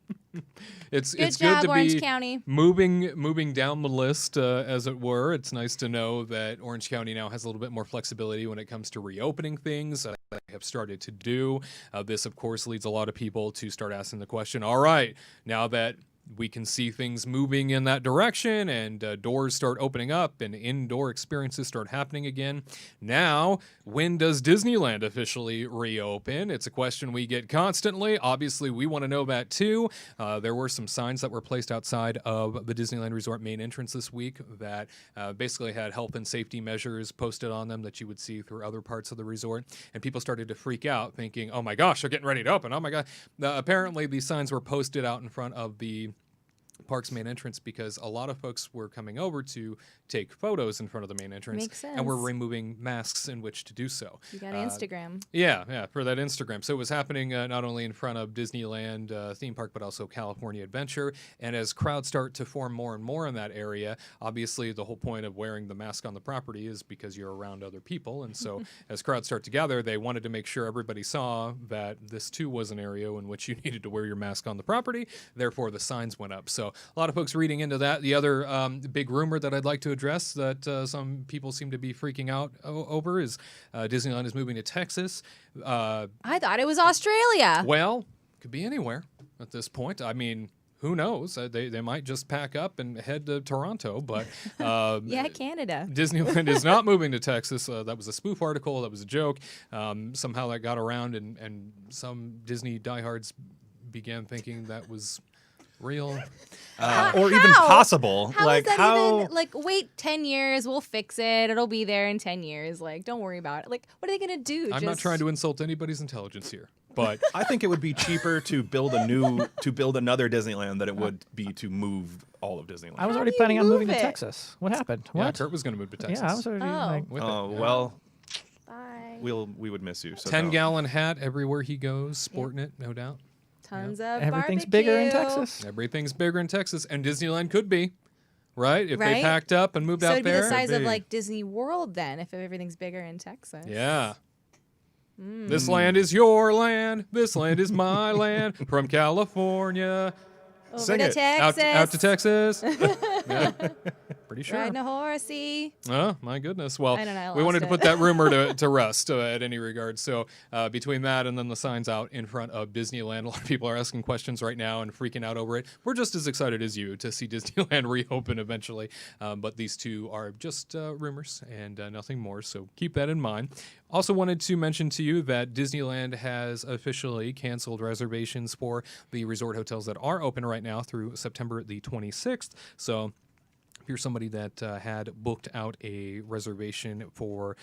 it's Good it's job, good to Orange be County. moving down the list, as it were. It's nice to know that Orange County now has a little bit more flexibility when it comes to reopening things. They have started to do. This, of course, leads a lot of people to start asking the question, all right, now that we can see things moving in that direction, and doors start opening up and indoor experiences start happening again. Now, when does Disneyland officially reopen? It's a question we get constantly. Obviously, we want to know that too. There were some signs that were placed outside of the Disneyland Resort main entrance this week that basically had health and safety measures posted on them that you would see through other parts of the resort. And people started to freak out thinking, oh my gosh, they're getting ready to open. Oh my God. Apparently, these signs were posted out in front of the park's main entrance because a lot of folks were coming over to take photos in front of the main entrance. Makes sense. And were removing masks in which to do so. You got Instagram. Yeah, for that Instagram. So it was happening not only in front of Disneyland theme park, but also California Adventure. And as crowds start to form more and more in that area, obviously the whole point of wearing the mask on the property is because you're around other people. And so as crowds start to gather, they wanted to make sure everybody saw that this too was an area in which you needed to wear your mask on the property. Therefore, the signs went up. So a lot of folks reading into that. The other big rumor that I'd like to address that some people seem to be freaking out over is Disneyland is moving to Texas. I thought it was Australia. Well, could be anywhere at this point. I mean, who knows? They might just pack up and head to Toronto, but yeah, Canada. Disneyland is not moving to Texas. That was a spoof article. That was a joke. Somehow that got around, and some Disney diehards began thinking that was real. Or even possible. How like is that how even, like, wait 10 years, we'll fix it. It'll be there in 10 years. Like, don't worry about it. Like, what are they going to do? I'm not trying to insult anybody's intelligence here, but I think it would be cheaper to build another Disneyland than it would be to move all of Disneyland. I was How already do you planning on move moving to it? Texas. What happened? yeah, What? Curt was going to move to Texas. Yeah, I was already like, with it. Oh, well, Bye. we would miss you. So 10-gallon hat everywhere he goes, sporting it, no doubt. Tons of everything's barbecue. bigger in Texas. Everything's bigger in Texas, and Disneyland could be, right? If they Right? packed up and moved So out it'd be there. the size it'd of be- like Disney World then, if everything's bigger in Texas. Yeah. This land is your land. This land is my land. From California. Over Sing to it. Texas. Out to Texas. Yeah. Pretty sure. Riding a horsey. Oh, my goodness. Well, I don't know, I we wanted to lost put it. that rumor to rest at any regard. So between that and then the signs out in front of Disneyland, a lot of people are asking questions right now and freaking out over it. We're just as excited as you to see Disneyland reopen eventually. But these two are just rumors and nothing more. So keep that in mind. Also wanted to mention to you that Disneyland has officially canceled reservations for the resort hotels that are open right now through September the 26th. So if you're somebody that had booked out a reservation for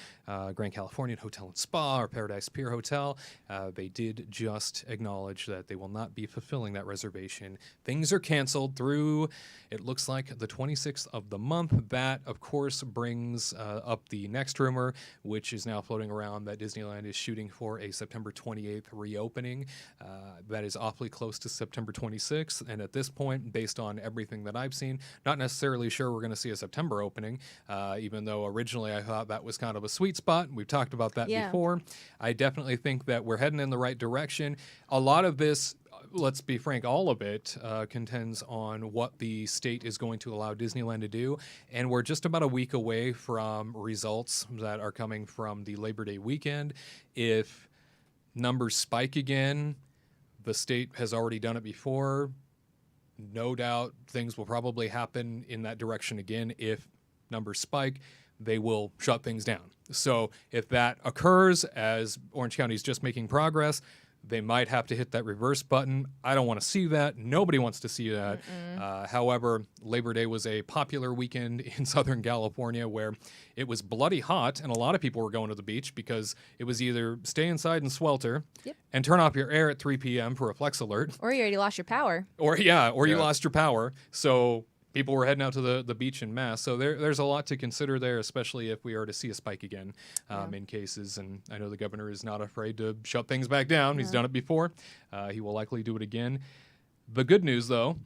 Grand Californian Hotel and Spa or Paradise Pier Hotel, they did just acknowledge that they will not be fulfilling that reservation. Things are canceled through, it looks like, the 26th of the month. That, of course, brings up the next rumor, which is now floating around that Disneyland is shooting for a September 28th reopening. That is awfully close to September 26th. And at this point, based on everything that I've seen, not necessarily sure we're going to see a September opening, even though originally I thought that was kind of a sweet spot. We've talked about that Yeah. before. I definitely think that we're heading in the right direction. A lot of this, let's be frank, all of it contends on what the state is going to allow Disneyland to do. And we're just about a week away from results that are coming from the Labor Day weekend. If numbers spike again, the state has already done it before. No doubt things will probably happen in that direction again. If numbers spike, they will shut things down. So if that occurs, as Orange County is just making progress, they might have to hit that reverse button. I don't want to see that. Nobody wants to see that. However, Labor Day was a popular weekend in Southern California where it was bloody hot, and a lot of people were going to the beach because it was either stay inside and swelter and turn off your air at 3 p.m. for a flex alert, Or you already lost your power. or you lost your power. So people were heading out to the beach en masse. So there's a lot to consider there, especially if we are to see a spike again in cases. And I know the governor is not afraid to shut things back down. He's done it before. He will likely do it again. The good news, though,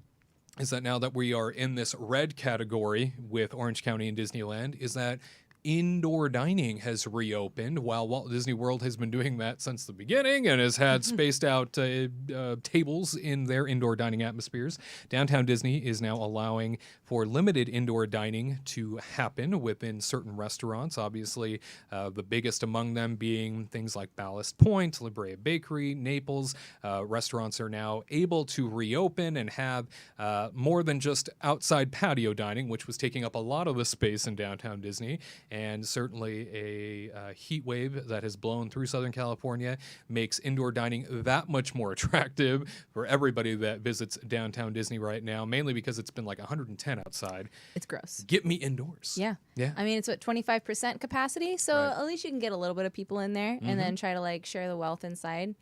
is that now that we are in this red category with Orange County and Disneyland, is that indoor dining has reopened, while Walt Disney World has been doing that since the beginning and has had spaced out tables in their indoor dining atmospheres. Downtown Disney is now allowing for limited indoor dining to happen within certain restaurants. Obviously, the biggest among them being things like Ballast Point, La Brea Bakery, Naples. Restaurants are now able to reopen and have more than just outside patio dining, which was taking up a lot of the space in downtown Disney. And certainly a heat wave that has blown through Southern California makes indoor dining that much more attractive for everybody that visits downtown Disney right now, mainly because it's been like 110 outside. It's gross. Get me indoors. Yeah. Yeah. I mean, it's what, 25% capacity? So Right. at least you can get a little bit of people in there and then try to like share the wealth inside.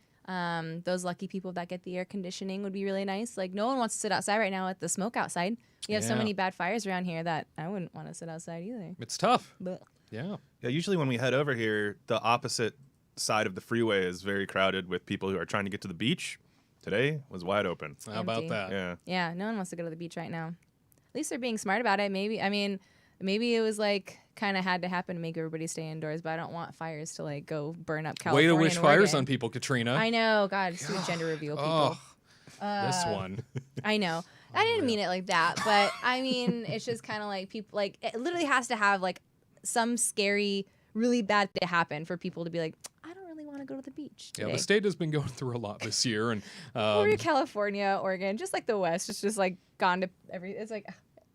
Those lucky people that get the air conditioning would be really nice. Like, no one wants to sit outside right now with the smoke outside. You have so Yeah. many bad fires around here that I wouldn't want to sit outside either. It's tough. Blech. Yeah. Yeah, usually when we head over here, the opposite side of the freeway is very crowded with people who are trying to get to the beach. Today was wide open. How about Empty. that? Yeah. Yeah, no one wants to go to the beach right now. At least they're being smart about it. Maybe it was like kind of had to happen to make everybody stay indoors, but I don't want fires to like go burn up California. Way to wish and fires Oregon. on people, Katrina. I know, God, it's too gender reveal people. Oh, this one. I know. I didn't mean it like that, but I mean, it's just kind of like people, like, it literally has to have like some scary, really bad thing to happen for people to be like, I don't really want to go to the beach today. Yeah, the state has been going through a lot this year, and Or California, Oregon, just like the West, it's just like gone to it's like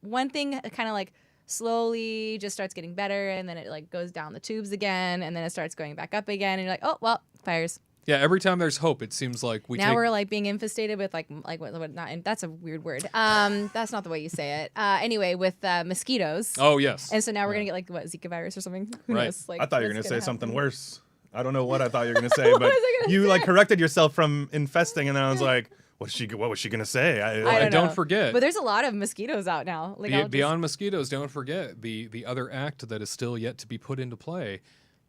one thing kind of like slowly just starts getting better, and then it like goes down the tubes again, and then it starts going back up again, and you're like, oh, well, fires. yeah, every time there's hope, it seems like We're like being infestated with like what not, and that's a weird word. That's not the way you say it. Anyway, with mosquitoes. Oh yes. And so now we're gonna get like what, Zika virus or something. Who Right. knows? Like, I thought you were what's going to say gonna something happen. worse. I don't know what I thought you were going to say, but was I gonna you like say? corrected yourself from infesting, and then I was like, what was she going to say? I And don't don't know. forget, But there's a lot of mosquitoes out now. Like I'll just- beyond mosquitoes, don't forget the other act that is still yet to be put into play.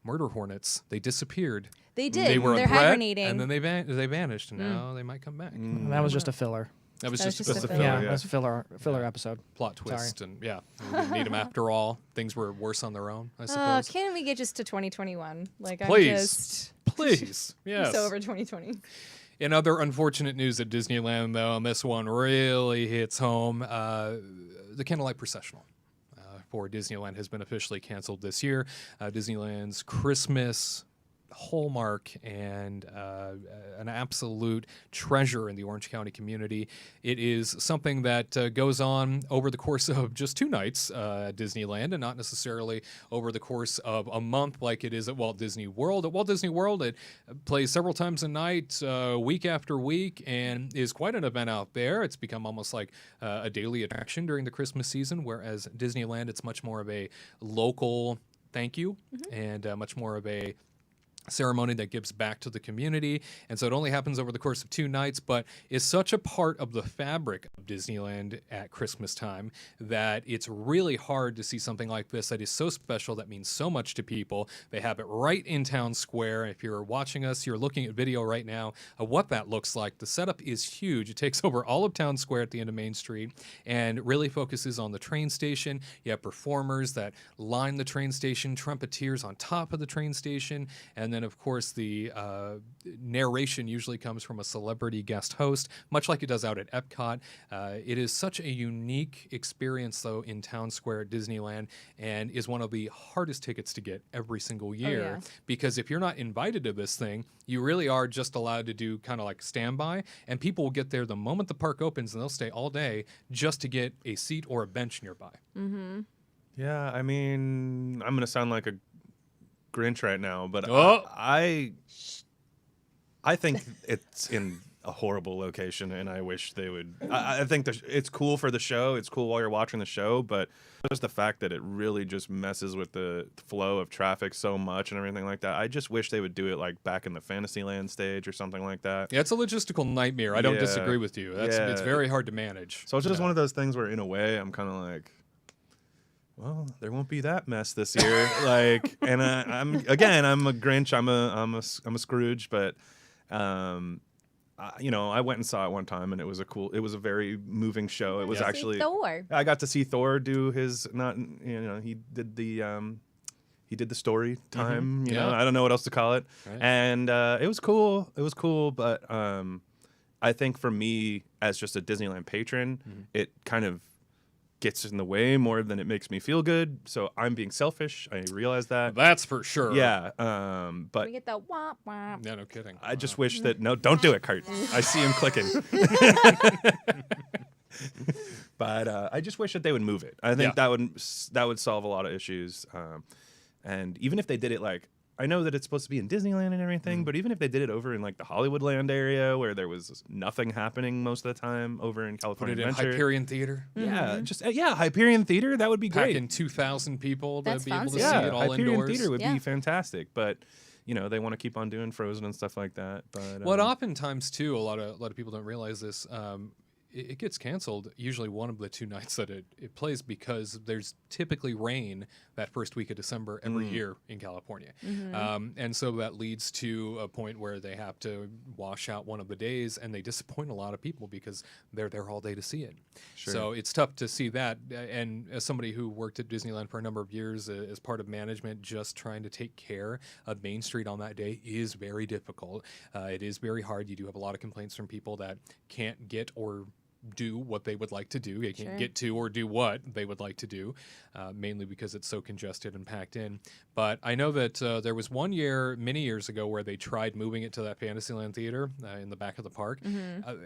Murder hornets. They disappeared. they did. They were a They're threat, hibernating. and then they vanished, and now they might come back. That was just a filler. That was That was just just a a filler. filler. Yeah, yeah. that's a filler episode. Plot Sorry. twist, and yeah, we didn't need them after all. Things were worse on their own, I Oh, suppose. can we get just to 2021? Like Please. I'm just Please, yes. so over 2020. In other unfortunate news at Disneyland, though, and this one really hits home, the Candlelight Processional for Disneyland has been officially canceled this year. Disneyland's Christmas hallmark and an absolute treasure in the Orange County community. It is something that goes on over the course of just 2 nights at Disneyland, and not necessarily over the course of a month like it is at Walt Disney World. At Walt Disney World, it plays several times a night, week after week, and is quite an event out there. It's become almost like a daily attraction during the Christmas season, whereas Disneyland, it's much more of a local thank you and much more of a ceremony that gives back to the community. And so it only happens over the course of 2 nights, but is such a part of the fabric of Disneyland at Christmas time that it's really hard to see something like this that is so special, that means so much to people. They have it right in Town Square. If you're watching us, you're looking at video right now of what that looks like. The setup is huge. It takes over all of Town Square at the end of Main Street and really focuses on the train station. You have performers that line the train station, trumpeteers on top of the train station, and then, of course, the narration usually comes from a celebrity guest host, much like it does out at Epcot. It is such a unique experience, though, in Town Square at Disneyland, and is one of the hardest tickets to get every single year. yeah. Because if you're not invited to this thing, you really are just allowed to do kind of like standby, and people will get there the moment the park opens, and they'll stay all day just to get a seat or a bench nearby. Yeah, I mean, I'm going to sound like a Grinch right now, but Oh. I think it's in a horrible location, and I wish they would. I think it's cool for the show. It's cool while you're watching the show, but just the fact that it really just messes with the flow of traffic so much and everything like that. I just wish they would do it like back in the Fantasyland stage or something like that. Yeah, it's a logistical nightmare. I don't Yeah. disagree with you. It's Yeah. very hard to manage. So it's just one of those things where, in a way, I'm kind of like, well, there won't be that mess this year. Like, and I'm a Grinch. I'm a Scrooge, but I went and saw it one time, and it was a very moving show. It was actually Thor. I got to see Thor do his he did he did the story time. You know, Yeah. I don't know what else to call it. Right. And it was cool. It was cool, but I think for me as just a Disneyland patron, it kind of gets in the way more than it makes me feel good. So I'm being selfish. I realize that. That's for sure. Yeah. We But get the womp womp. Yeah, no kidding. I just wish that don't do it, Curt. I see him clicking. But I just wish that they would move it. I think that would solve a lot of issues. And even if they did it like, I know that it's supposed to be in Disneyland and everything, but even if they did it over in like the Hollywoodland area where there was nothing happening most of the time over in Put California it in Adventure. Hyperion Theater. Yeah, just Hyperion Theater, that would be Pack great. in 2,000 people to That's be able to fancy. see Yeah, it all Hyperion indoors. Theater would Yeah. be fantastic, but you know they want to keep on doing Frozen and stuff like that. But What oftentimes too, a lot of people don't realize this. It gets canceled usually one of the 2 nights that it plays because there's typically rain that first week of December every year in California. And so that leads to a point where they have to wash out one of the days and they disappoint a lot of people because they're there all day to see it. Sure. So it's tough to see that. And as somebody who worked at Disneyland for a number of years as part of management, just trying to take care of Main Street on that day is very difficult. It is very hard. You do have a lot of complaints from people that can't get or do what they would like to do. They can't Sure. get to or do what they would like to do, mainly because it's so congested and packed in. But I know that there was one year, many years ago, where they tried moving it to that Fantasyland Theater in the back of the park,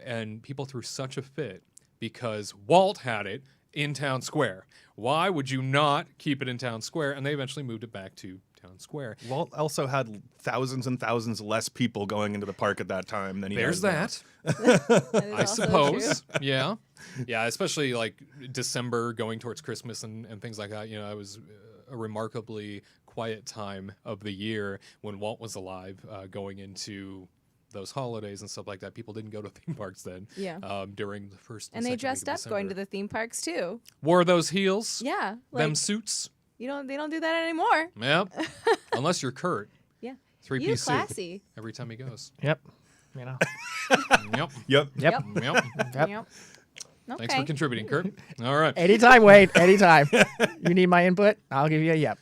and people threw such a fit because Walt had it in Town Square. Why would you not keep it in Town Square? And they eventually moved it back to Town Square. Walt also had thousands and thousands less people going into the park at that time than he There's does now. that. That is I also suppose. true. Yeah. Yeah, especially like December going towards Christmas and things like that. You know, it was a remarkably quiet time of the year when Walt was alive going into those holidays and stuff like that. People didn't go to theme parks then. Yeah. During the first And they dressed up going to the theme parks too. Wore those heels. Yeah. Them Like, suits. they don't do that anymore. Yep. Unless you're Curt. Yeah. 3-piece You suit classy. every time he goes. Yep. You know. Yep. Yep. Yep. Yep. Yep. Yep. Thanks Okay. for contributing, Curt. All right. Anytime, Wade. Anytime. You need my input? I'll give you a yep.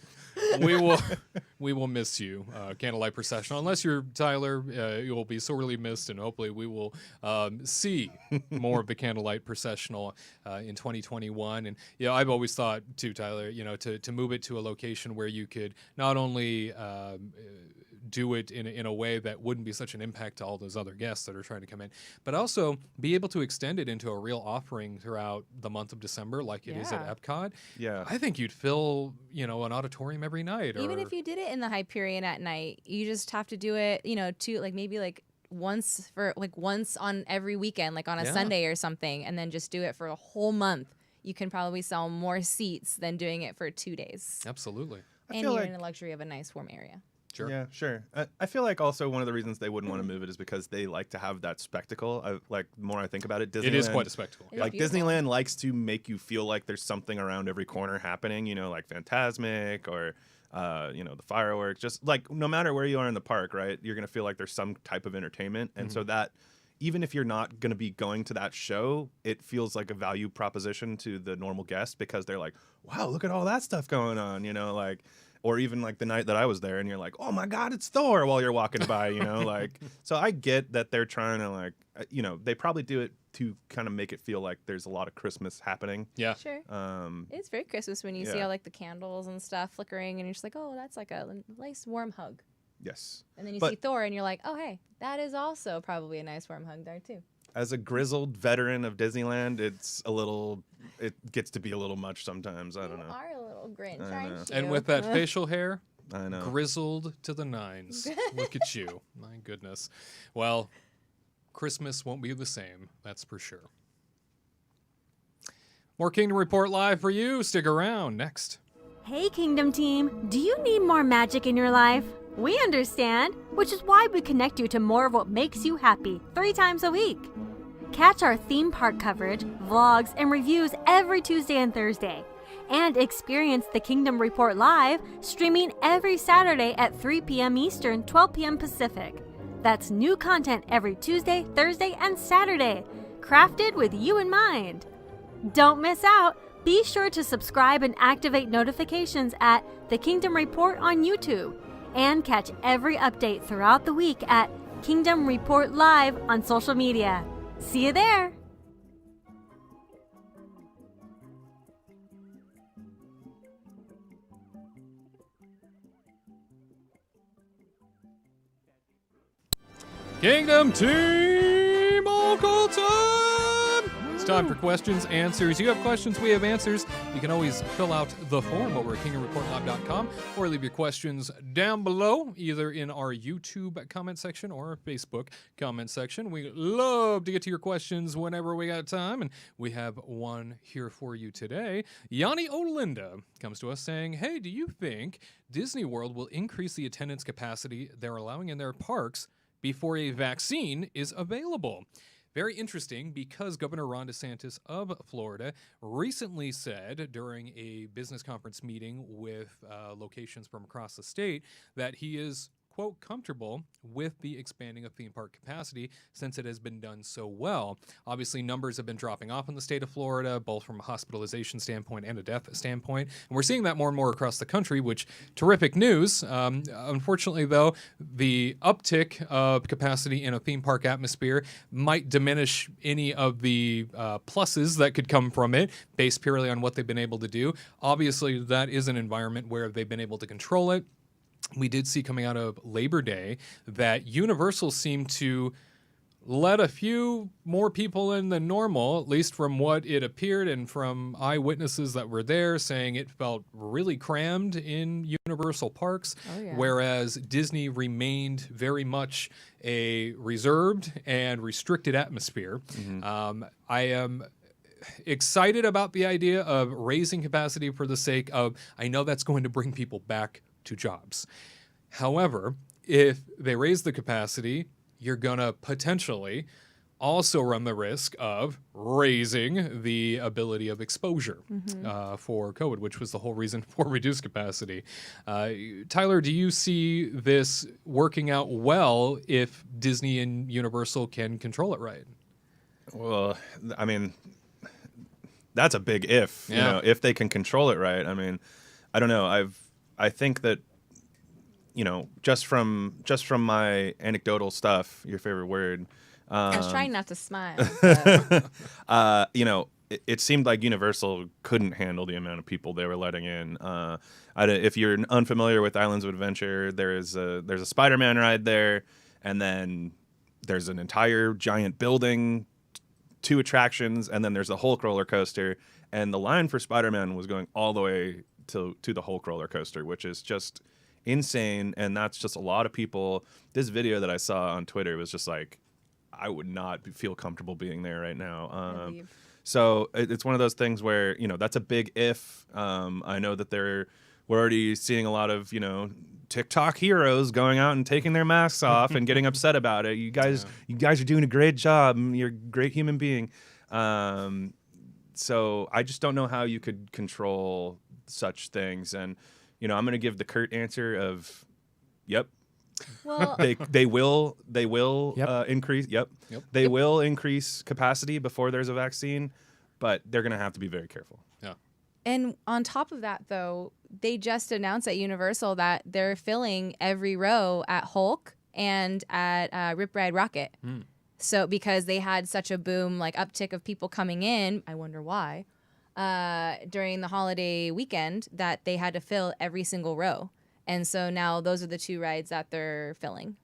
we will miss you, Candlelight Processional. Unless you're Tyler, you will be sorely missed, and hopefully we will see more of the Candlelight Processional in 2021. And I've always thought too, Tyler, to move it to a location where you could not only do it in a way that wouldn't be such an impact to all those other guests that are trying to come in, but also be able to extend it into a real offering throughout the month of December like it is at Yeah. Epcot. Yeah. I think you'd fill, an auditorium every night. Even or, if you did it in the Hyperion at night, you just have to do it, maybe once on every weekend, like on a Yeah. Sunday or something, and then just do it for a whole month. You can probably sell more seats than doing it for 2 days. Absolutely. And feel you're like- in the luxury of a nice warm area. Sure. Yeah, sure. I feel like also one of the reasons they wouldn't want to move it is because they like to have that spectacle. The more I think about it, Disneyland, It is quite a spectacle. It is like beautiful. Disneyland likes to make you feel like there's something around every corner happening, like Phantasmic or the fireworks. Just like no matter where you are in the park, right? You're gonna feel like there's some type of entertainment. And so that even if you're not gonna be going to that show, it feels like a value proposition to the normal guest because they're like, wow, look at all that stuff going on, or even like the night that I was there and you're like, oh my God, it's Thor while you're walking by, so I get that they're trying to they probably do it to kind of make it feel like there's a lot of Christmas happening. Yeah. Sure. Um, It's very Christmas when you see yeah. all like the candles and stuff flickering, and you're just like, oh, that's like a nice warm hug. yes. And then you But- see Thor, and you're like, oh, hey, that is also probably a nice warm hug there too. As a grizzled veteran of Disneyland, it gets to be a little much sometimes. I don't You know. are a little Grinch, I aren't know. you? And with that facial hair, I know. grizzled to the nines. Look at you. My goodness. Well, Christmas won't be the same, that's for sure. More Kingdom Report live for you. Stick around. Next. Hey Kingdom Team, do you need more magic in your life? We understand, which is why we connect you to more of what makes you happy 3 times a week. Catch our theme park coverage, vlogs, and reviews every Tuesday and Thursday. And experience the Kingdom Report live, streaming every Saturday at 3 p.m. Eastern, 12 p.m. Pacific. That's new content every Tuesday, Thursday, and Saturday, crafted with you in mind. Don't miss out. Be sure to subscribe and activate notifications at The Kingdom Report on YouTube, and catch every update throughout the week at Kingdom Report Live on social media. See you there! Kingdom Team Uncle Time! It's time for questions, answers. You have questions, we have answers. You can always fill out the form over at kingdomreportlive.com or leave your questions down below, either in our YouTube comment section or Facebook comment section. We love to get to your questions whenever we got time, and we have one here for you today. Yanni Olinda comes to us saying, hey, do you think Disney World will increase the attendance capacity they're allowing in their parks before a vaccine is available? Very interesting, because Governor Ron DeSantis of Florida recently said during a business conference meeting with locations from across the state that he is, quote, comfortable with the expanding of theme park capacity since it has been done so well. Obviously, numbers have been dropping off in the state of Florida, both from a hospitalization standpoint and a death standpoint. And we're seeing that more and more across the country, which terrific news. Unfortunately, though, the uptick of capacity in a theme park atmosphere might diminish any of the pluses that could come from it based purely on what they've been able to do. Obviously, that is an environment where they've been able to control it. We did see coming out of Labor Day that Universal seemed to let a few more people in than normal, at least from what it appeared and from eyewitnesses that were there, saying it felt really crammed in Universal parks, whereas Disney remained very much a reserved and restricted atmosphere. I am excited about the idea of raising capacity for the sake of, I know that's going to bring people back to jobs. However, if they raise the capacity, you're going to potentially also run the risk of raising the ability of exposure for COVID, which was the whole reason for reduced capacity. Tyler, do you see this working out well if Disney and Universal can control it right? Well, I mean, that's a big if. Yeah. You know, if they can control it right. I mean, I don't know. I think that, you know, just from my anecdotal stuff, your favorite word. I was trying not to smile. You know, it seemed like Universal couldn't handle the amount of people they were letting in. If you're unfamiliar with Islands of Adventure, there's a Spider-Man ride there, and then there's an entire giant building, 2 attractions, and then there's a Hulk roller coaster. And the line for Spider-Man was going all the way to the Hulk roller coaster, which is just insane. And that's just a lot of people. This video that I saw on Twitter was just like, I would not feel comfortable being there right now. So it's one of those things where, you know, that's a big if. I know that we're already seeing a lot of, you know, TikTok heroes going out and taking their masks off and getting upset about it. You guys are doing a great job. You're a great human being. So I just don't know how you could control such things. And, you know, I'm going to give the Curt answer of, yep. Well, they will increase. Yep. They will increase capacity before there's a vaccine, but they're going to have to be very careful. Yeah. And on top of that, though, they just announced at Universal that they're filling every row at Hulk and at Rip Ride Rocket. So because they had such a boom, like uptick of people coming in, I wonder why, during the holiday weekend, that they had to fill every single row. And so now those are the 2 rides that they're filling.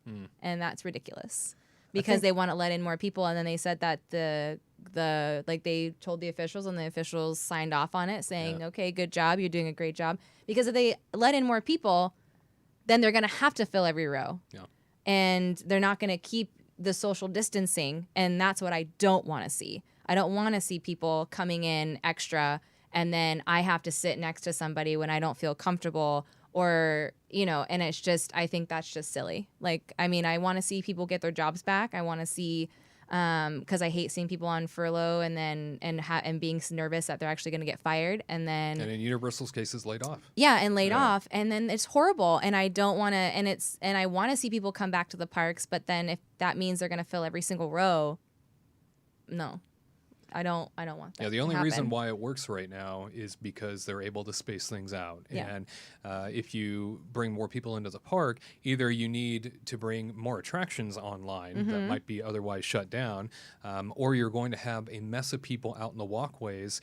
And that's ridiculous because they want to let in more people. And then they said that they told the officials and the officials signed off on it saying, okay, good job. You're doing a great job. Because if they let in more people, then they're going to have to fill every row. Yeah. And they're not going to keep the social distancing. And that's what I don't want to see. I don't want to see people coming in extra and then I have to sit next to somebody when I don't feel comfortable. Or, you know, and it's just, I think that's just silly. Like, I mean, I want to see people get their jobs back. I want to see, because I hate seeing people on furlough and being nervous that they're actually going to get fired. And in Universal's cases, laid off. Yeah, and laid off. And then it's horrible. And I don't want to, and I want to see people come back to the parks. But then if that means they're going to fill every single row, no. I don't want that. Yeah, the to only reason happen. why it works right now is because they're able to space things out. Yeah. And if you bring more people into the park, either you need to bring more attractions online that might be otherwise shut down, or you're going to have a mess of people out in the walkways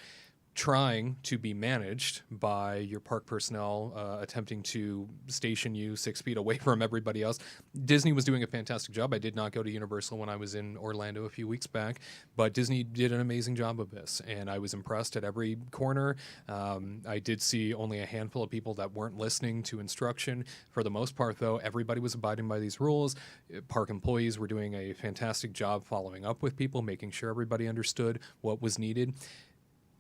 trying to be managed by your park personnel, attempting to station you 6 feet away from everybody else. Disney was doing a fantastic job. I did not go to Universal when I was in Orlando a few weeks back, but Disney did an amazing job of this, and I was impressed at every corner. I did see only a handful of people that weren't listening to instruction. For the most part, though, everybody was abiding by these rules. Park employees were doing a fantastic job following up with people, making sure everybody understood what was needed.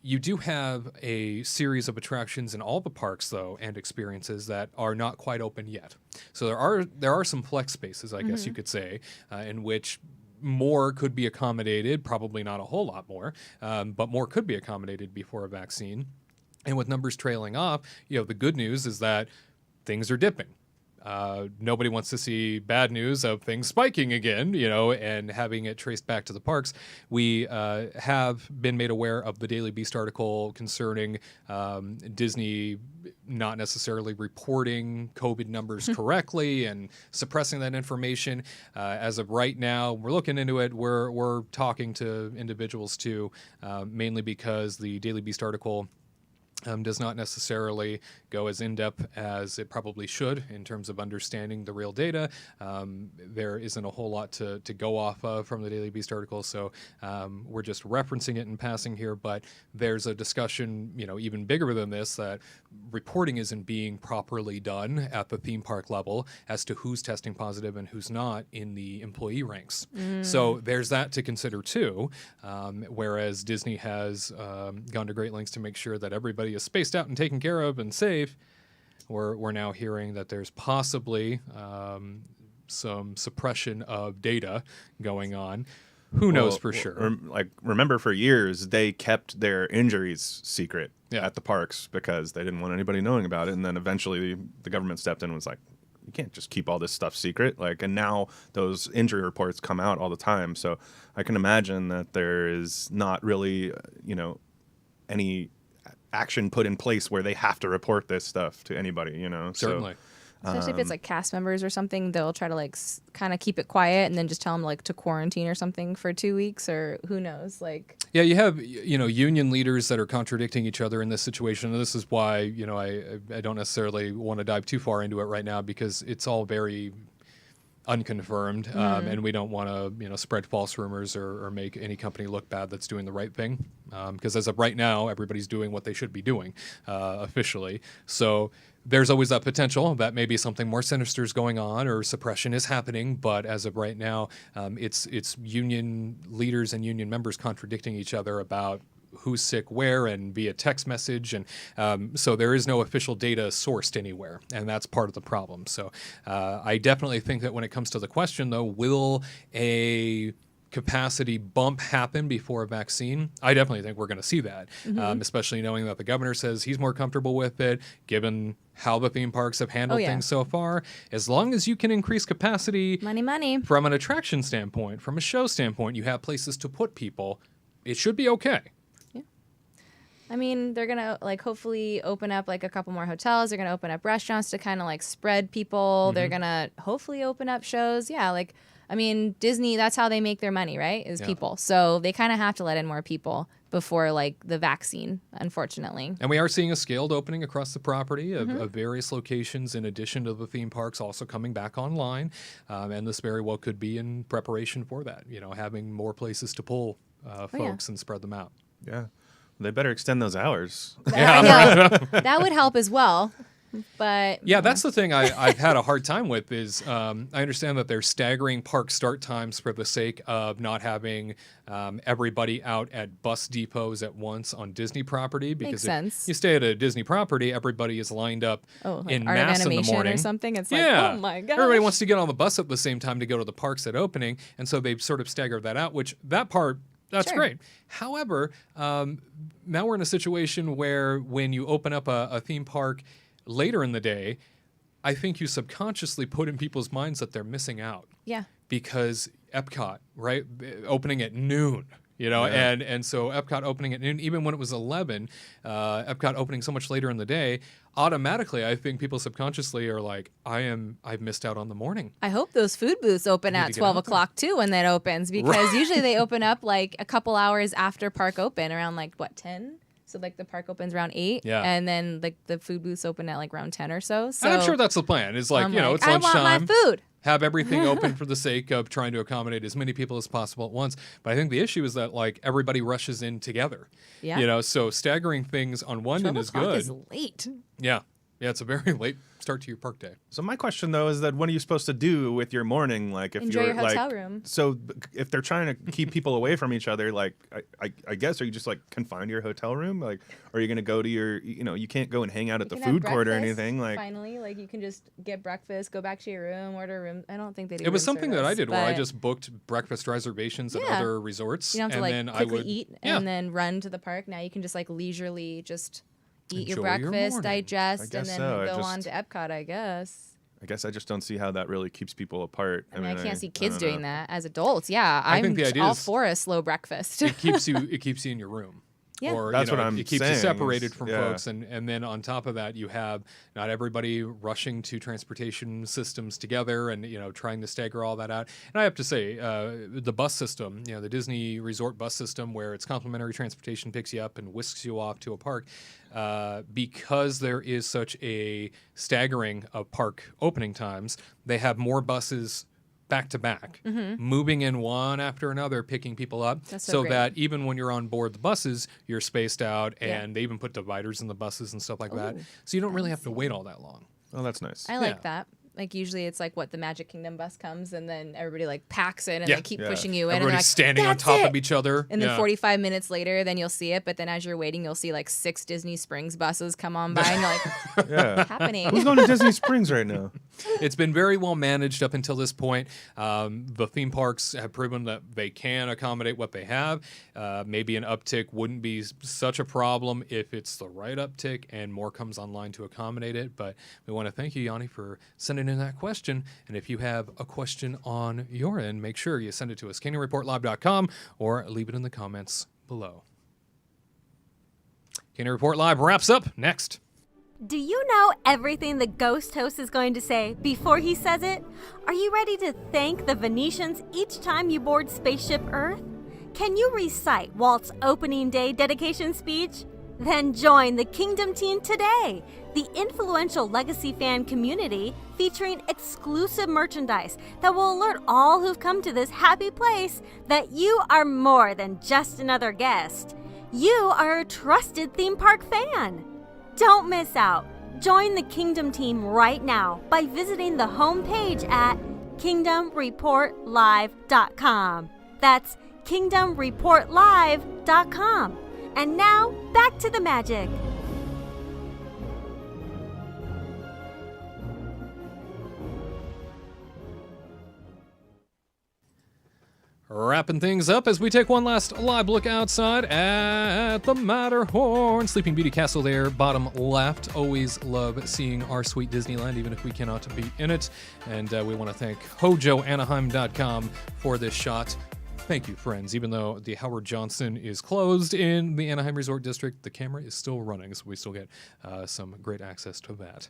You do have a series of attractions in all the parks, though, and experiences that are not quite open yet. So there are some flex spaces, I guess you could say, in which more could be accommodated, probably not a whole lot more, but more could be accommodated before a vaccine. And with numbers trailing off, the good news is that things are dipping. Nobody wants to see bad news of things spiking again, and having it traced back to the parks. We have been made aware of the Daily Beast article concerning Disney not necessarily reporting COVID numbers correctly and suppressing that information. As of right now, we're looking into it. We're talking to individuals too, mainly because the Daily Beast article does not necessarily go as in-depth as it probably should in terms of understanding the real data. There isn't a whole lot to go off of from the Daily Beast article, so we're just referencing it in passing here, but there's a discussion, even bigger than this, that reporting isn't being properly done at the theme park level as to who's testing positive and who's not in the employee ranks. So there's that to consider too, whereas Disney has gone to great lengths to make sure that everybody is spaced out and taken care of and safe. We're now hearing that there's possibly some suppression of data going on. Who knows for sure? Remember, for years they kept their injuries secret at the parks because they didn't want anybody knowing about it. And then eventually the government stepped in and was like, you can't just keep all this stuff secret. And now those injury reports come out all the time. So I can imagine that there is not really, any action put in place where they have to report this stuff to anybody, Certainly. Especially if it's like cast members or something, they'll try to kind of keep it quiet and then just tell them to quarantine or something for 2 weeks, or who knows. Yeah, you have union leaders that are contradicting each other in this situation, and this is why I don't necessarily want to dive too far into it right now because it's all very unconfirmed, and we don't want to spread false rumors or make any company look bad that's doing the right thing, because as of right now everybody's doing what they should be doing officially. So there's always that potential that maybe something more sinister is going on or suppression is happening, but as of right now, it's union leaders and union members contradicting each other about who's sick where and via text message, and so there is no official data sourced anywhere, and that's part of the problem. So I definitely think that when it comes to the question, though, will a capacity bump happen before a vaccine? I definitely think we're going to see that, especially knowing that the governor says he's more comfortable with it, given how the theme parks have handled things so far. As long as you can increase capacity money from an attraction standpoint, from a show standpoint, you have places to put people, it should be okay. I mean, they're going to hopefully open up a couple more hotels. They're going to open up restaurants to kind of spread people. They're going to hopefully open up shows. Yeah, Disney, that's how they make their money, right? Is people. So they kind of have to let in more people before the vaccine, unfortunately. And we are seeing a scaled opening across the property of various locations in addition to the theme parks also coming back online. And this very well could be in preparation for that, having more places to pull folks and spread them out. Yeah. They better extend those hours. That would help as well. But yeah, that's the thing I've had a hard time with is I understand that they're staggering park start times for the sake of not having everybody out at bus depots at once on Disney property. Because Makes sense. You stay at a Disney property, everybody is lined up in Art of mass in the Animation morning or something. It's oh my god, everybody wants to get on the bus at the same time to go to the parks at opening, and so they've sort of staggered that out. Which that part. That's great. However, now we're in a situation where when you open up a theme park later in the day, I think you subconsciously put in people's minds that they're missing out. Yeah. Because Epcot, right, opening at noon, You know, and so Epcot opening at noon, even when it was 11, Epcot opening so much later in the day, automatically I think people subconsciously are like, I've missed out on the morning. I hope those food booths open at 12 o'clock too when that opens, because usually they open up like a couple hours after park open, around like 10? So like the park opens around 8, and then like the food booths open at like around 10 or so. And I'm sure that's the plan. It's like, it's lunchtime. I want my food. Have everything open for the sake of trying to accommodate as many people as possible at once. But I think the issue is that like everybody rushes in together. Yeah. You know, so staggering things on one end is good. Is late. Yeah. Yeah, it's a very late start to your park day. So my question though is that what are you supposed to do with your morning? Like if Enjoy you're your hotel like, room. So if they're trying to keep people away from each other, like I guess, are you just like confined to your hotel room? Like, are you going to go to your, you can't go and hang out at the food court or anything? Like, finally, like you can just get breakfast, go back to your room, order room. I don't think they do. It was room something service, that I did where I but just booked breakfast reservations at other resorts. you don't have to and like then quickly I would eat and then run to the park. Now you can just like leisurely just eat your Enjoy your breakfast, morning. digest, and then so. go on to Epcot, I guess. I guess I just don't see how that really keeps people apart. I mean, I can't see kids doing that as adults. Yeah, I think I'm the idea all is for a slow breakfast. it keeps you in your room. Yeah. Or, That's what I'm it keeps you saying separated is- from yeah. folks. And then on top of that, you have not everybody rushing to transportation systems together and, trying to stagger all that out. And I have to say, the bus system, the Disney Resort bus system where it's complimentary transportation picks you up and whisks you off to a park, because there is such a staggering of park opening times, they have more buses back to back, moving in one after another, picking people up, That's so great. that even when you're on board the buses, you're spaced out, and they even put dividers in the buses and stuff like that. So you don't really have to wait all that long. Oh, that's nice. I like that. Like usually it's like the Magic Kingdom bus comes and then everybody like packs in and they keep pushing you in. Everybody's and they're like, standing on "That's top it!" of each other. And then 45 minutes later, then you'll see it. But then as you're waiting, you'll see like 6 Disney Springs buses come on by and you're like, what's happening? Who's going to Disney Springs right now? It's been very well managed up until this point. The theme parks have proven that they can accommodate what they have. Maybe an uptick wouldn't be such a problem if it's the right uptick and more comes online to accommodate it. But we want to thank you, Yanni, for sending in that question. And if you have a question on your end, make sure you send it to us, CanyonReportLive.com, or leave it in the comments below. Canyon Report Live wraps up next. Do you know everything the ghost host is going to say before he says it? Are you ready to thank the Venetians each time you board Spaceship Earth? Can you recite Walt's opening day dedication speech? Then join the Kingdom team today, the influential legacy fan community featuring exclusive merchandise that will alert all who've come to this happy place that you are more than just another guest. You are a trusted theme park fan. Don't miss out. Join the Kingdom team right now by visiting the homepage at kingdomreportlive.com. That's kingdomreportlive.com. And now, back to the magic. Wrapping things up as we take one last live look outside at the Matterhorn. Sleeping Beauty Castle there, bottom left. Always love seeing our sweet Disneyland, even if we cannot be in it. And we want to thank HojoAnaheim.com for this shot. Thank you, friends. Even though the Howard Johnson is closed in the Anaheim Resort District, the camera is still running, so we still get some great access to that.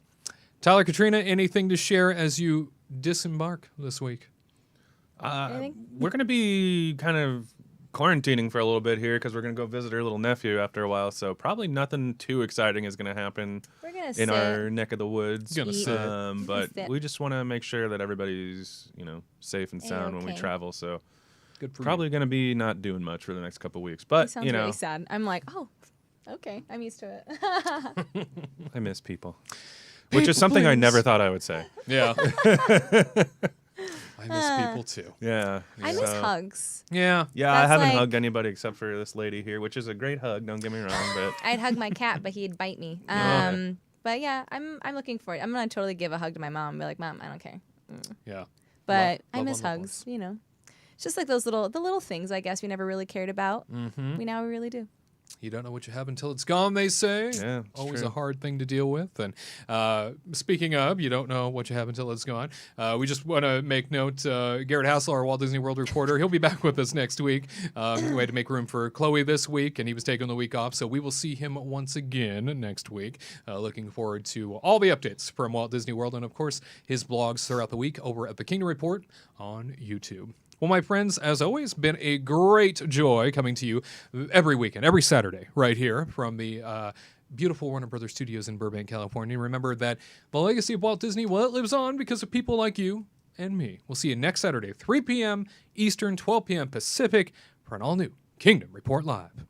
Tyler, Katrina, anything to share as you disembark this week? We're going to be kind of quarantining for a little bit here because we're going to go visit our little nephew after a while. So probably nothing too exciting is going to happen in our neck of the woods. But we just want to make sure that everybody's, safe and sound when we travel. So Good for probably going to be not doing much for the next couple of weeks. But, sounds really sad. I'm like, oh, okay. I'm used to it. I miss people. Which is something I never thought I would say. Yeah. I miss people too. Yeah. I miss hugs. Yeah. Yeah, I That's haven't like- hugged anybody except for this lady here, which is a great hug, don't get me wrong, but I'd hug my cat, but he'd bite me. But yeah, I'm looking for it. I'm gonna totally give a hug to my mom and be like, Mom, I don't care. Yeah. But I Love miss on the hugs, It's just like the little things I guess we never really cared about. Mm-hmm. We now really do. You don't know what you have until it's gone, they say. Yeah, it's Always true. a hard thing to deal with. And speaking of, you don't know what you have until it's gone. We just want to make note, Gared Hassel, our Walt Disney World reporter, he'll be back with us next week. We had to make room for Chloe this week, and he was taking the week off. So we will see him once again next week. Looking forward to all the updates from Walt Disney World and, of course, his blogs throughout the week over at the Kingdom Report on YouTube. Well, my friends, as always, been a great joy coming to you every weekend, every Saturday, right here from the beautiful Warner Brothers Studios in Burbank, California. Remember that the legacy of Walt Disney, well, it lives on because of people like you and me. We'll see you next Saturday, 3 p.m. Eastern, 12 p.m. Pacific, for an all-new Kingdom Report Live.